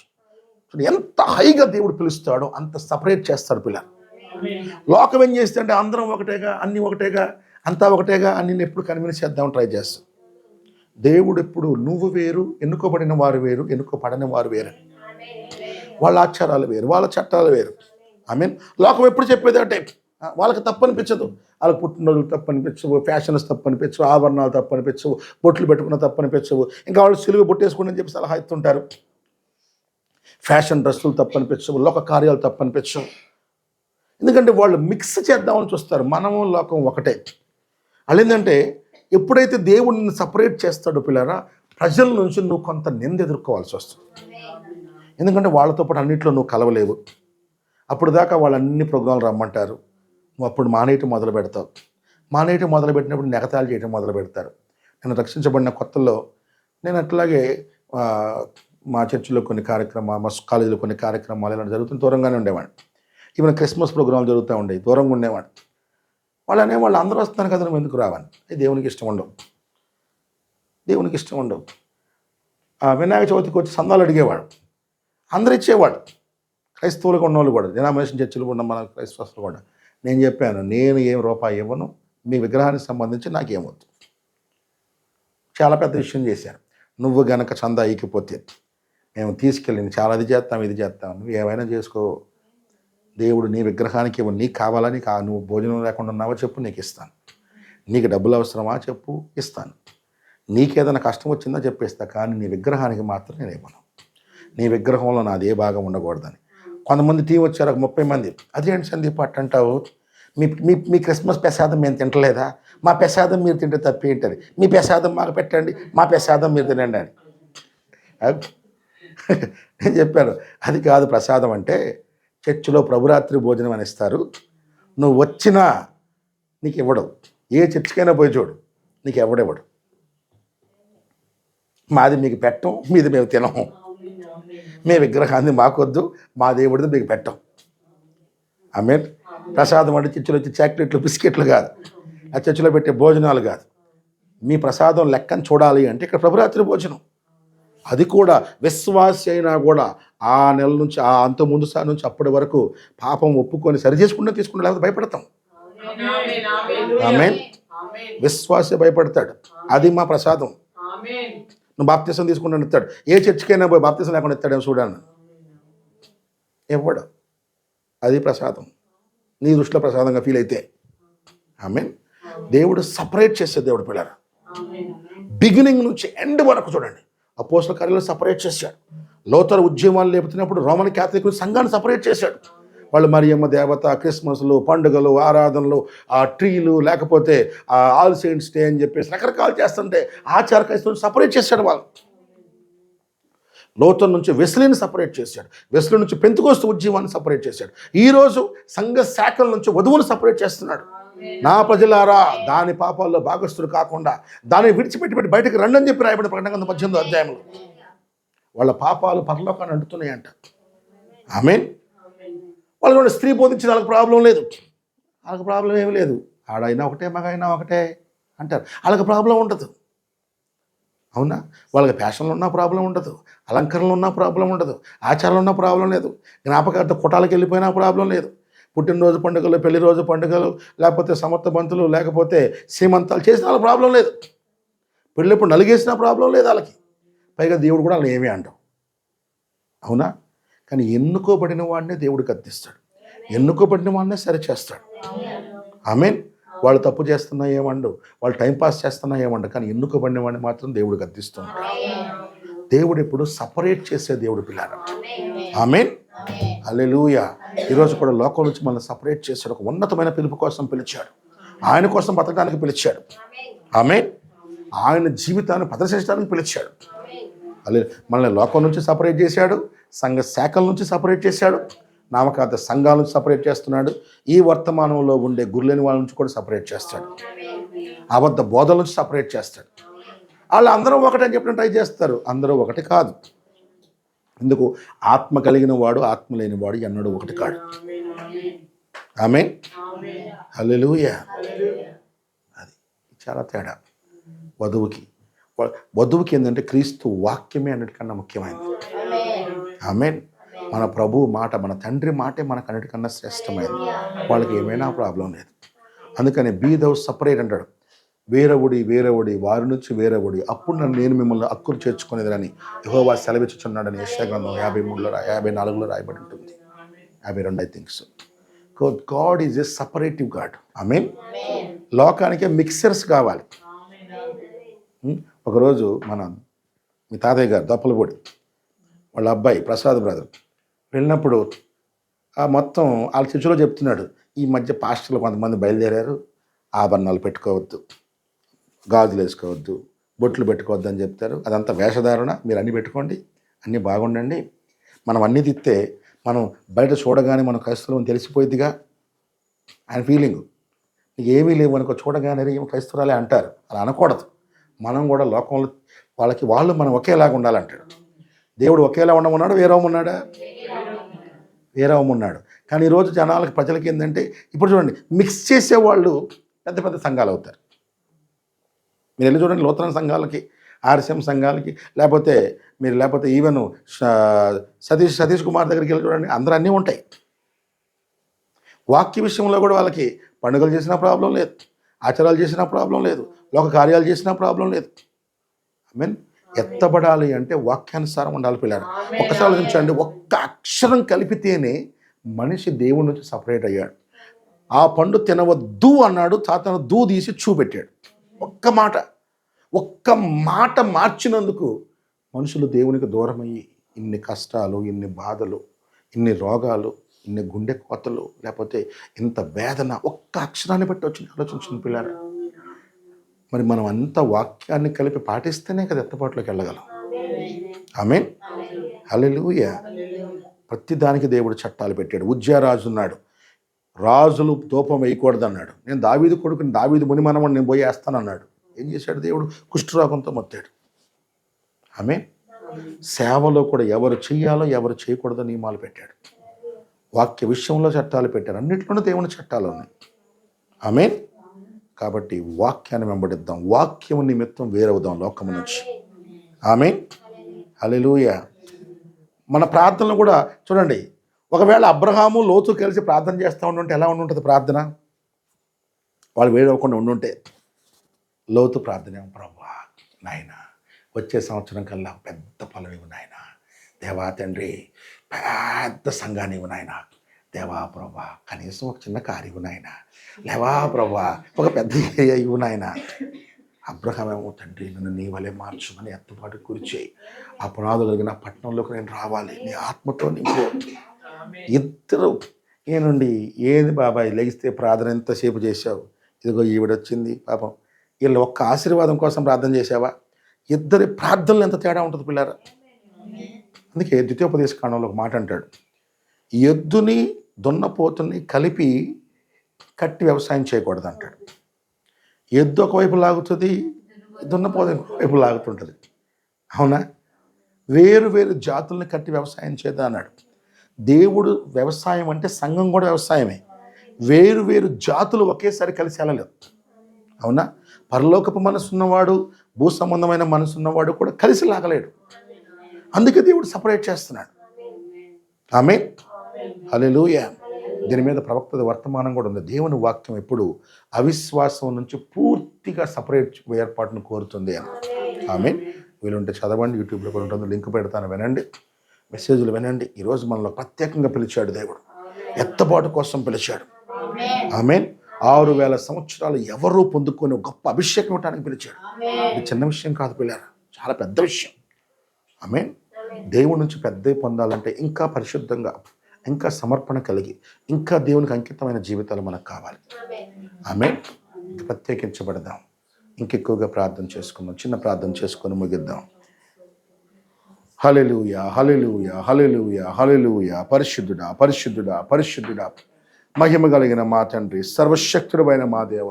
ఎంత హైగా దేవుడు పిలుస్తాడో అంత సపరేట్ చేస్తాడు పిల్లలు. లోకం ఏం చేస్తే అంటే అందరం ఒకటేగా, అన్నీ ఒకటేగా, అంతా ఒకటేగా అని ఎప్పుడు కన్విన్స్ చేద్దామని ట్రై చేస్తాం. దేవుడు ఎప్పుడు నువ్వు వేరు, ఎన్నుకోబడిన వారు వేరు, ఎన్నుకోబడని వారు వేరు. వాళ్ళ ఆచారాలు వేరు, వాళ్ళ చట్టాలు వేరు. లోకం ఎప్పుడు చెప్పేది అంటే వాళ్ళకి తప్పనిపించదు. వాళ్ళకి పుట్టినరోజులు తప్పనిపించవు, ఫ్యాషన్స్ తప్పనిపించవు, ఆభరణాలు తప్పనిపించవు, బొట్లు పెట్టుకున్న తప్పనిపించవు. ఇంకా వాళ్ళు సిలువ బొట్టేసుకోండి అని చెప్పి సలహా ఇస్తుంటారు. ఫ్యాషన్ డ్రెస్సులు తప్పనిపించవు, లోక కార్యాలు తప్పనిపించవు. ఎందుకంటే వాళ్ళు మిక్స్ చేద్దామని చూస్తారు. మనము లోకం ఒకటే. వాళ్ళు ఏంటంటే ఎప్పుడైతే దేవుడు నిన్ను సపరేట్ చేస్తాడో పిల్లరా, ప్రజల నుంచి నువ్వు కొంత నింద ఎదుర్కోవాల్సి వస్తుంది. ఎందుకంటే వాళ్ళతో పాటు అన్నింటిలో నువ్వు కలవలేవు. అప్పుడు దాకా వాళ్ళు అన్ని ప్రోగ్రాంలు రమ్మంటారు, నువ్వు అప్పుడు మానేయటం మొదలు పెడతావు. మానేయటం మొదలు పెట్టినప్పుడు నెగతాలు చేయటం మొదలు పెడతారు. నేను రక్షించబడిన కొత్తలో నేను అట్లాగే మా చర్చిలో కొన్ని కార్యక్రమాలు, మా కాలేజీలో కొన్ని కార్యక్రమాలు ఇలాంటి జరుగుతుంది, దూరంగానే ఉండేవాడిని. ఈవెన్ క్రిస్మస్ ప్రోగ్రాంలు జరుగుతూ ఉండేవి, దూరంగా ఉండేవాడిని. వాళ్ళు అందరూ వస్తున్నారు కదా, నువ్వు ఎందుకు రావని. అది దేవునికి ఇష్టం ఉండవు. వినాయక చవితికి వచ్చి సందాలు అడిగేవాడు, అందరు ఇచ్చేవాడు. క్రైస్తవులుగా ఉన్నవాళ్ళు కూడా, డినామినేషన్ చర్చలు ఉన్న మన క్రైస్తవులు కూడా. నేను చెప్పాను, నేను ఏం రూపాయి ఇవ్వను, మీ విగ్రహానికి సంబంధించి నాకేమొద్దు. చాలా పెద్ద విషయం చేశాను. నువ్వు గనక చందా ఇకపోతే మేము తీసుకెళ్ళి చాలా ఇది చేస్తాం, ఇది చేస్తాం, నువ్వు ఏమైనా చేసుకో, దేవుడు నీ విగ్రహానికి ఇవ్వ, నీకు కావాలని నువ్వు భోజనం లేకుండా ఉన్నావో చెప్పు, నీకు ఇస్తాను. నీకు డబ్బులు అవసరమా చెప్పు, ఇస్తాను. నీకేదైనా కష్టం వచ్చిందా చెప్పేస్తా, కానీ నీ విగ్రహానికి మాత్రం నేను ఇవ్వను. నీ విగ్రహంలో నాది ఏ భాగం ఉండకూడదని. కొంతమంది టీం వచ్చారు, 30 మంది. అదేంటి సందీప్ అట్ట అంటావు, మీ క్రిస్మస్ ప్రసాదం మేము తింటలేదా, మా ప్రసాదం మీరు తింటే తప్పేంటది, మీ ప్రసాదం మాకు పెట్టండి, మా ప్రసాదం మీరు తినండి అని. నేను చెప్పాను, అది కాదు ప్రసాదం అంటే. చర్చిలో ప్రభురాత్రి భోజనం అని ఇస్తారు, నువ్వు వచ్చినా నీకు ఇవ్వడు. ఏ చర్చికైనా పోయి చూడు, నీకు ఎవడెవడు. మాది మీకు పెట్టం, మీది మేము తినము. మీ విగ్రహాన్ని మాకొద్దు, మా దేవుడిది మీకు పెట్టం. ఆమేన్. ప్రసాదం అంటే చర్చిలో వచ్చి చాక్లెట్లు, బిస్కెట్లు కాదు, ఆ చర్చిలో పెట్టే భోజనాలు కాదు. మీ ప్రసాదం లెక్కను చూడాలి అంటే ఇక్కడ ప్రభురాత్రి భోజనం. అది కూడా విశ్వాసి అయినా కూడా ఆ నెల నుంచి, ఆ అంత ముందు సారి నుంచి అప్పటి వరకు పాపం ఒప్పుకొని సరి చేసుకుంటే తీసుకుంటే, లేకపోతే భయపడతాం. ఆమేన్. విశ్వాసి భయపడతాడు. అది మా ప్రసాదం. నువ్వు బాప్తిసం తీసుకుంటాను ఇస్తాడు. ఏ చర్చికైనా పోయి బాప్తిసం లేకుండా ఇస్తాడేమో చూడాను, ఇవ్వడు. అది ప్రసాదం, నీ దృష్టిలో ప్రసాదంగా ఫీల్ అయితే. ఆమేన్. దేవుడు సపరేట్ చేసే దేవుడు పిల్లరా. బిగినింగ్ నుంచి ఎండ్ వరకు చూడండి. అపోస్తల కార్యాలను సపరేట్ చేశాడు. లోతర ఉద్యమాలు లేపుతున్నప్పుడు రోమన్ క్యాథలిక్ సంఘాన్ని సపరేట్ చేశాడు. వాళ్ళు మరియమ్మ దేవత, క్రిస్మస్లు, పండుగలు, ఆరాధనలు, ఆ ట్రీలు, లేకపోతే ఆల్ సెయింట్స్ డే అని చెప్పేసి రకరకాలు చేస్తుంటే ఆచార క్రైస్తవులు సపరేట్ చేశాడు. వాళ్ళు లోతర్ నుంచి వెస్లీని సపరేట్ చేశాడు. వెస్లీ నుంచి పెంతెకోస్తు ఉద్యమాన్ని సపరేట్ చేశాడు. ఈరోజు సంఘ శాఖల నుంచి వధువును సపరేట్ చేస్తున్నాడు. నా ప్రజలారా, దాని పాపాల్లో భాగస్తులు కాకుండా దాన్ని విడిచిపెట్టి బయటకు రండి అని చెప్పి రాయబడి ప్రకటన గ్రంథం 18వ అధ్యాయంలో. వాళ్ళ పాపాలు పరలోకాన్ని అంటున్నాయంట. ఆమేన్. వాళ్ళు స్త్రీ బోధించిన వాళ్ళకి ప్రాబ్లం లేదు, వాళ్ళకి ప్రాబ్లం ఏమి లేదు. ఆడైనా ఒకటే, మగైనా ఒకటే అంటారు, వాళ్ళకి ప్రాబ్లం ఉండదు. అవునా? వాళ్ళకి ఫ్యాషన్లు ఉన్నా ప్రాబ్లం ఉండదు, అలంకరణలు ఉన్నా ప్రాబ్లం ఉండదు, ఆచారాలు ఉన్నా ప్రాబ్లం లేదు, జ్ఞాపకార్థ కుటాలకు వెళ్ళిపోయినా ప్రాబ్లం లేదు. పుట్టినరోజు పండుగలు, పెళ్లి రోజు పండుగలు, లేకపోతే సమర్థ బంతులు, లేకపోతే సీమంతాలు చేసిన వాళ్ళకి ప్రాబ్లం లేదు. పెళ్ళిప్పుడు నలిగేసిన ప్రాబ్లం లేదు వాళ్ళకి. పైగా దేవుడు కూడా వాళ్ళు ఏమీ అంటాం. అవునా? కానీ ఎన్నుకోబడిన వాడినే దేవుడు గద్దిస్తాడు, ఎన్నుకోబడిన వాడినే సరిచేస్తాడు. ఆమేన్. వాళ్ళు తప్పు చేస్తున్నా ఏమండు, వాళ్ళు టైంపాస్ చేస్తున్నా ఏమండు, కానీ ఎన్నుకోబడిన వాడిని మాత్రం దేవుడు గద్దిస్తున్నాడు. దేవుడు ఎప్పుడు సపరేట్ చేసే దేవుడు పిల్లారా. ఆమేన్. హల్లెలూయా. ఈరోజు కూడా లోకం నుంచి మనల్ని సపరేట్ చేశాడు. ఒక ఉన్నతమైన పిలుపు కోసం పిలిచాడు. ఆయన కోసం బతకడానికి పిలిచాడు. ఆమేన్. ఆయన జీవితాన్ని ప్రదర్శించడానికి పిలిచాడు. మనల్ని లోకం నుంచి సపరేట్ చేశాడు, సంఘ శాఖల నుంచి సపరేట్ చేశాడు, నామకార్థ సంఘాల నుంచి సపరేట్ చేస్తున్నాడు. ఈ వర్తమానంలో ఉండే గుర్లేని వాళ్ళ నుంచి కూడా సపరేట్ చేస్తాడు. అబద్ధ బోధల నుంచి సపరేట్ చేస్తాడు. వాళ్ళు అందరూ ఒకటని చెప్పిన ట్రై చేస్తారు. అందరూ ఒకటి కాదు. ఎందుకు? ఆత్మ కలిగిన వాడు ఆత్మ లేని వాడు ఎన్నడూ ఒకటి కాడు. ఆమేన్. హల్లెలూయా. అది చాలా తేడా. వధువుకి ఏంటంటే క్రీస్తు వాక్యమే అన్నిటికన్నా ముఖ్యమైనది. ఆమేన్. మన ప్రభు మాట, మన తండ్రి మాటే మనకు అన్నిటికన్నా శ్రేష్టమైనది. వాళ్ళకి ఏమైనా ప్రాబ్లం లేదు. అందుకని బీ దౌ సపరేట్ అంటాడు. వేరవుడి వారి నుంచి వేరవుడి, అప్పుడు నేను మిమ్మల్ని అక్కురు చేర్చుకునేదని యెహోవా సెలవిచ్చుచున్నాడని యెషయా గ్రంథం 54లో రాయబడి ఉంటుంది. 52 I think so. God is a separative God. Amen. లోకానికే మిక్సర్స్ కావాలి. ఒకరోజు మీ తాతయ్య గారు దొప్పలపూడి వాళ్ళ అబ్బాయి ప్రసాద్ బ్రదర్ వెళ్ళినప్పుడు మొత్తం వాళ్ళ చర్చిలో చెప్తున్నాడు, ఈ మధ్య పాస్టర్లు కొంతమంది బయలుదేరారు, ఆభరణాలు పెట్టుకోవద్దు, గాజులు వేసుకోవద్దు, బొట్లు పెట్టుకోవద్దు అని చెప్తారు. అదంతా వేషధారణ. మీరు అన్నీ పెట్టుకోండి, అన్నీ బాగుండండి. మనం అన్నీ తిత్తే మనం బయట చూడగానే మనం క్రైస్తవులు తెలిసిపోయిద్దిగా. ఆయన ఫీలింగు. నీకు ఏమీ లేవు అనుకో, చూడగానే ఏమో క్రైస్తవురాలే అంటారు. అలా అనకూడదు. మనం కూడా లోకంలో వాళ్ళు మనం ఒకేలాగా ఉండాలంటాడు. దేవుడు ఒకేలా ఉండమన్నాడు, వేరేమున్నాడా? వేరేమున్నాడు. కానీ ఈరోజు ప్రజలకి ఏంటంటే, ఇప్పుడు చూడండి, మిక్స్ చేసేవాళ్ళు పెద్ద పెద్ద సంఘాలు అవుతారు. మీరు వెళ్ళి చూడండి, నూతన సంఘాలకి, ఆర్ఎస్ఎం సంఘాలకి, లేకపోతే ఈవెన్ సతీష్ కుమార్ దగ్గరికి వెళ్ళి చూడండి, అందరూ అన్నీ ఉంటాయి. వాక్య విషయంలో కూడా వాళ్ళకి పండుగలు చేసినా ప్రాబ్లం లేదు, ఆచారాలు చేసినా ప్రాబ్లం లేదు, లోక కార్యాలు చేసినా ప్రాబ్లం లేదు. ఐ మీన్ ఎత్తబడాలి అంటే వాక్యానుసారం ఉండాలి పిల్లలు. ఒక్కసారి ఆలోచించండి, ఒక్క అక్షరం కలిపితేనే మనిషి దేవుడి నుంచి సపరేట్ అయ్యాడు. ఆ పండు తినవద్దు అన్నాడు, తాతను దూ తీసి చూపెట్టాడు. ఒక్క మాట మార్చినందుకు మనుషులు దేవునికి దూరమయ్యి ఇన్ని కష్టాలు, ఇన్ని బాధలు, ఇన్ని రోగాలు, ఇన్ని గుండె కోతలు, లేకపోతే ఇంత వేదన ఒక్క అక్షరాన్ని బట్టి వచ్చింది. ఆలోచించిన పిల్లలు, మరి మనం అంత వాక్యాన్ని కలిపి పాటిస్తేనే కదా ఎత్తపాటులోకి వెళ్ళగలం. ఆమేన్. హల్లెలూయా. ప్రతి దానికి దేవుడు చట్టాలు పెట్టాడు. ఉజ్జారాజు ఉన్నాడు, రాజులు ధూపం వేయకూడదు అన్నాడు. నేను దావీదు కొడుకుని, దావీదు మునిమనమని నేను పోయి వేస్తానన్నాడు. ఏం చేశాడు దేవుడు? కుష్ఠరోగంతో మొత్తాడు. ఆమేన్. సేవలో కూడా ఎవరు చెయ్యాలో ఎవరు చేయకూడదో నియమాలు పెట్టాడు. వాక్య విషయంలో చట్టాలు పెట్టారు. అన్నింటిలోనూ దేవుని చట్టాలు ఉన్నాయి. ఆమేన్. కాబట్టి వాక్యాన్ని వెంబడిద్దాం, వాక్యం నిమిత్తం వేరవుదాం లోకము నుంచి. ఆమేన్. హల్లెలూయా. మన ప్రార్థనలు కూడా చూడండి, ఒకవేళ అబ్రహాము లోతు కలిసి ప్రార్థన చేస్తూ ఉండుంటే ఎలా ఉండుంటుంది ప్రార్థన? వాళ్ళు వేడవకుండా ఉండుంటే, లోతు ప్రార్థన ఏమో, ప్రభువా నాయన వచ్చే సంవత్సరం కల్లా పెద్ద పొలం ఇవ్వు నాయన, దేవా తండ్రి పెద్ద సంఘాన్ని ఇవ్వు నాయన, దేవా ప్రభా కనీసం ఒక చిన్న కారు ఇవ్వు నాయన, లేవా ప్రభా ఒక పెద్ద ఏరియా ఇవ్వు నాయన. అబ్రహాం ఏమో, తండ్రి నన్ను నీ వలె మార్చుమని ఎత్తుపాటు కూర్చేయి, ఆ పునాదులు కలిగిన పట్టణంలోకి నేను రావాలి, నీ ఆత్మతో నింపు. ఇద్దరు ఏనుండి, ఏది బాబాయ్ లెగిస్తే ప్రార్థన ఎంతసేపు చేశావు, ఇదిగో ఈవిడొచ్చింది పాపం, వీళ్ళు ఒక్క ఆశీర్వాదం కోసం ప్రార్థన చేసావా? ఇద్దరి ప్రార్థనలు ఎంత తేడా ఉంటుంది పిల్లరా. అందుకే ద్వితీయోపదేశ కాండంలో ఒక మాట అంటాడు, ఎద్దుని దున్నపోతుని కలిపి కట్టి వ్యవసాయం చేయకూడదు అంటాడు. ఎద్దు ఒకవైపు లాగుతుంది, దున్నపోతు ఒకవైపు లాగుతుంటుంది. అవునా? వేరు వేరు జాతుల్ని కట్టి వ్యవసాయం చేద్దా అన్నాడు. దేవుడు వ్యవసాయం అంటే సంఘం కూడా వ్యవసాయమే. వేరు వేరు జాతులు ఒకేసారి కలిసి వెళ్ళలేదు. అవునా? పరలోకపు మనసు ఉన్నవాడు, భూ సంబంధమైన మనసు ఉన్నవాడు కూడా కలిసి లాగలేడు. అందుకే దేవుడు సపరేట్ చేస్తున్నాడు. ఆమేన్. హల్లెలూయా. దీని మీద ప్రవక్త వర్తమానం కూడా ఉంది. దేవుని వాక్యం ఎప్పుడు అవిశ్వాసం నుంచి పూర్తిగా సపరేట్ ఏర్పాటును కోరుతుంది అని. ఆమేన్. వీలుంటే చదవండి, యూట్యూబ్లో కూడా ఉంటుంది, లింక్ పెడతాను, వినండి, మెసేజ్లు వినండి. ఈరోజు మనలో ప్రత్యేకంగా పిలిచాడు దేవుడు, ఎత్తబాటు కోసం పిలిచాడు. ఆమేన్. 6000 సంవత్సరాలు ఎవరూ పొందుకొని గొప్ప అభిషేకం ఇవ్వడానికి పిలిచాడు. ఇది చిన్న విషయం కాదు పిల్లలు, చాలా పెద్ద విషయం. ఆమేన్. దేవుడి నుంచి పెద్దవి పొందాలంటే ఇంకా పరిశుద్ధంగా, ఇంకా సమర్పణ కలిగి, ఇంకా దేవునికి అంకితమైన జీవితాలు మనకు కావాలి. ఆమేన్. ప్రత్యేకించబడదాం. ఇంకెక్కువగా ప్రార్థన చేసుకుందాం. చిన్న ప్రార్థన చేసుకొని ముగిద్దాం. హల్లెలూయా, హల్లెలూయా, హల్లెలూయా, హల్లెలూయా. పరిశుద్ధుడా, పరిశుద్ధుడా, పరిశుద్ధుడా, మహిమ కలిగిన మా తండ్రి, సర్వశక్తుడైన మా దేవ,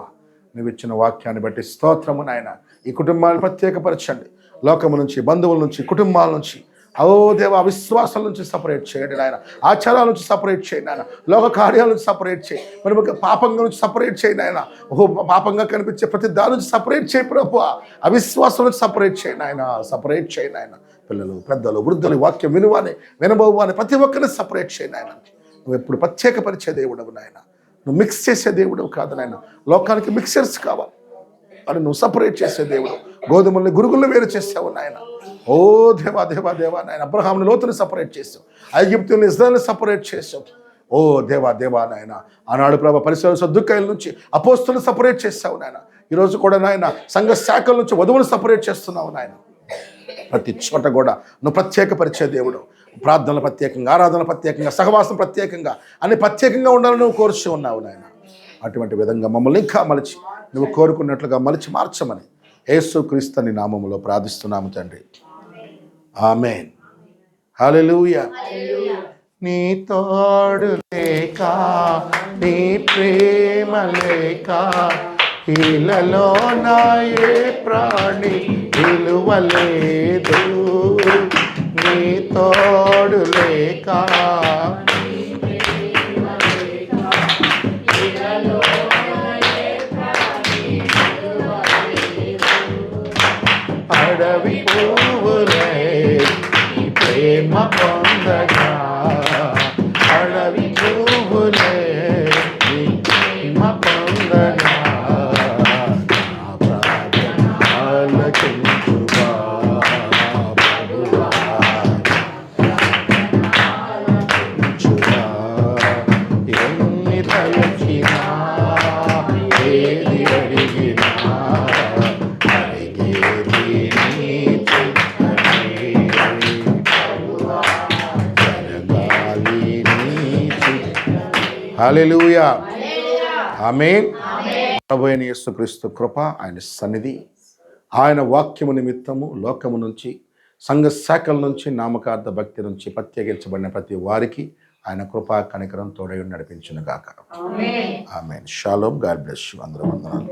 నువ్వు ఇచ్చిన వాక్యాన్ని బట్టి స్తోత్రము నాయన. ఈ కుటుంబాన్ని ప్రత్యేకపరచండి. లోకము నుంచి, బంధువుల నుంచి, కుటుంబాల నుంచి, ఓ దేవ, అవిశ్వాసాల నుంచి సపరేట్ చేయండి నాయన. ఆచారాల నుంచి సపరేట్ చేయండి నాయన. లోక కార్యాల నుంచి సపరేట్ చేయి. మరి పాపంగా నుంచి సపరేట్ చేయండి నాయన. పాపంగా కనిపించే ప్రతి దాని నుంచి సపరేట్ చేయి ప్రభువా. అవిశ్వాసం నుంచి సపరేట్ చేయండి నాయన. సపరేట్ చేయండి నాయన. పిల్లలు, పెద్దలు, వృద్ధులు, వాక్యం వినువాని, వినబోవాని ప్రతి ఒక్కరిని సపరేట్ చేయండి నాయన. నువ్వు ఎప్పుడు ప్రత్యేకపరిచే దేవుడవు నాయన. నువ్వు మిక్స్ చేసే దేవుడవు కాదు నాయన. లోకానికి మిక్సర్స్ కావాలి అని నువ్వు సపరేట్ చేసే దేవుడు. గోధుమల్ని గురుగుల్ని వేరు చేసావు నాయన. ఓ దేవా, దేవా, దేవా నాయన. అబ్రహాముని, లోతుని సపరేట్ చేసావు. ఐగుప్తుని, ఇజ్రాయెల్ని సపరేట్ చేసావు. ఓ దేవా, దేవా నాయన. ఆనాడు ప్రభు పరిసర సద్దుకాయల నుంచి అపోస్తులను సపరేట్ చేసావు నాయన. ఈరోజు కూడా నాయన సంఘ శాఖల నుంచి వధువులు సపరేట్ చేస్తున్నావు నాయన. ప్రతి చోట కూడా నువ్వు ప్రత్యేకపరిచే దేవుడు. ప్రార్థనలు ప్రత్యేకంగా, ఆరాధనలు ప్రత్యేకంగా, సహవాసం ప్రత్యేకంగా, అన్ని ప్రత్యేకంగా ఉండాలని నువ్వు కోరుచు ఉన్నావు నాయన. అటువంటి విధంగా మమ్మల్ని ఇంకా మలిచి, నువ్వు కోరుకున్నట్లుగా మలిచి మార్చమని యేసుక్రీస్తు నీ నామములో ప్రార్థిస్తున్నాము తండ్రి. ఆమేన్. హల్లెలూయా. నీ తోడు లేక, నీ ప్రేమ లేక, ఇలలో నా ఏ ప్రాణి విలువలేదు. నీ తోడు లేక, అడవి పువ్వులే ప్రేమ పొందగా, అడవి పువ్వులే ప్రేమ పొందగా, నా ప్రార్థన ఆలకించువా ప్రభువా, ఆలకించువా. ఎన్ని తలచినా, ఏది అడిగినా, హల్లెలూయా. ఆమేన్. ప్రభువైన యేసుక్రీస్తు కృప, ఆయన సన్నిధి, ఆయన వాక్యము నిమిత్తము లోకము నుంచి, సంఘ శాఖల నుంచి, నామకార్థ భక్తి నుంచి ప్రత్యేకించబడిన ప్రతి వారికి ఆయన కృపా కనికరం తోడై నడిపించును గాక. ఆమేన్. షాలోమ్. God bless you. అందరూ వందనాలు.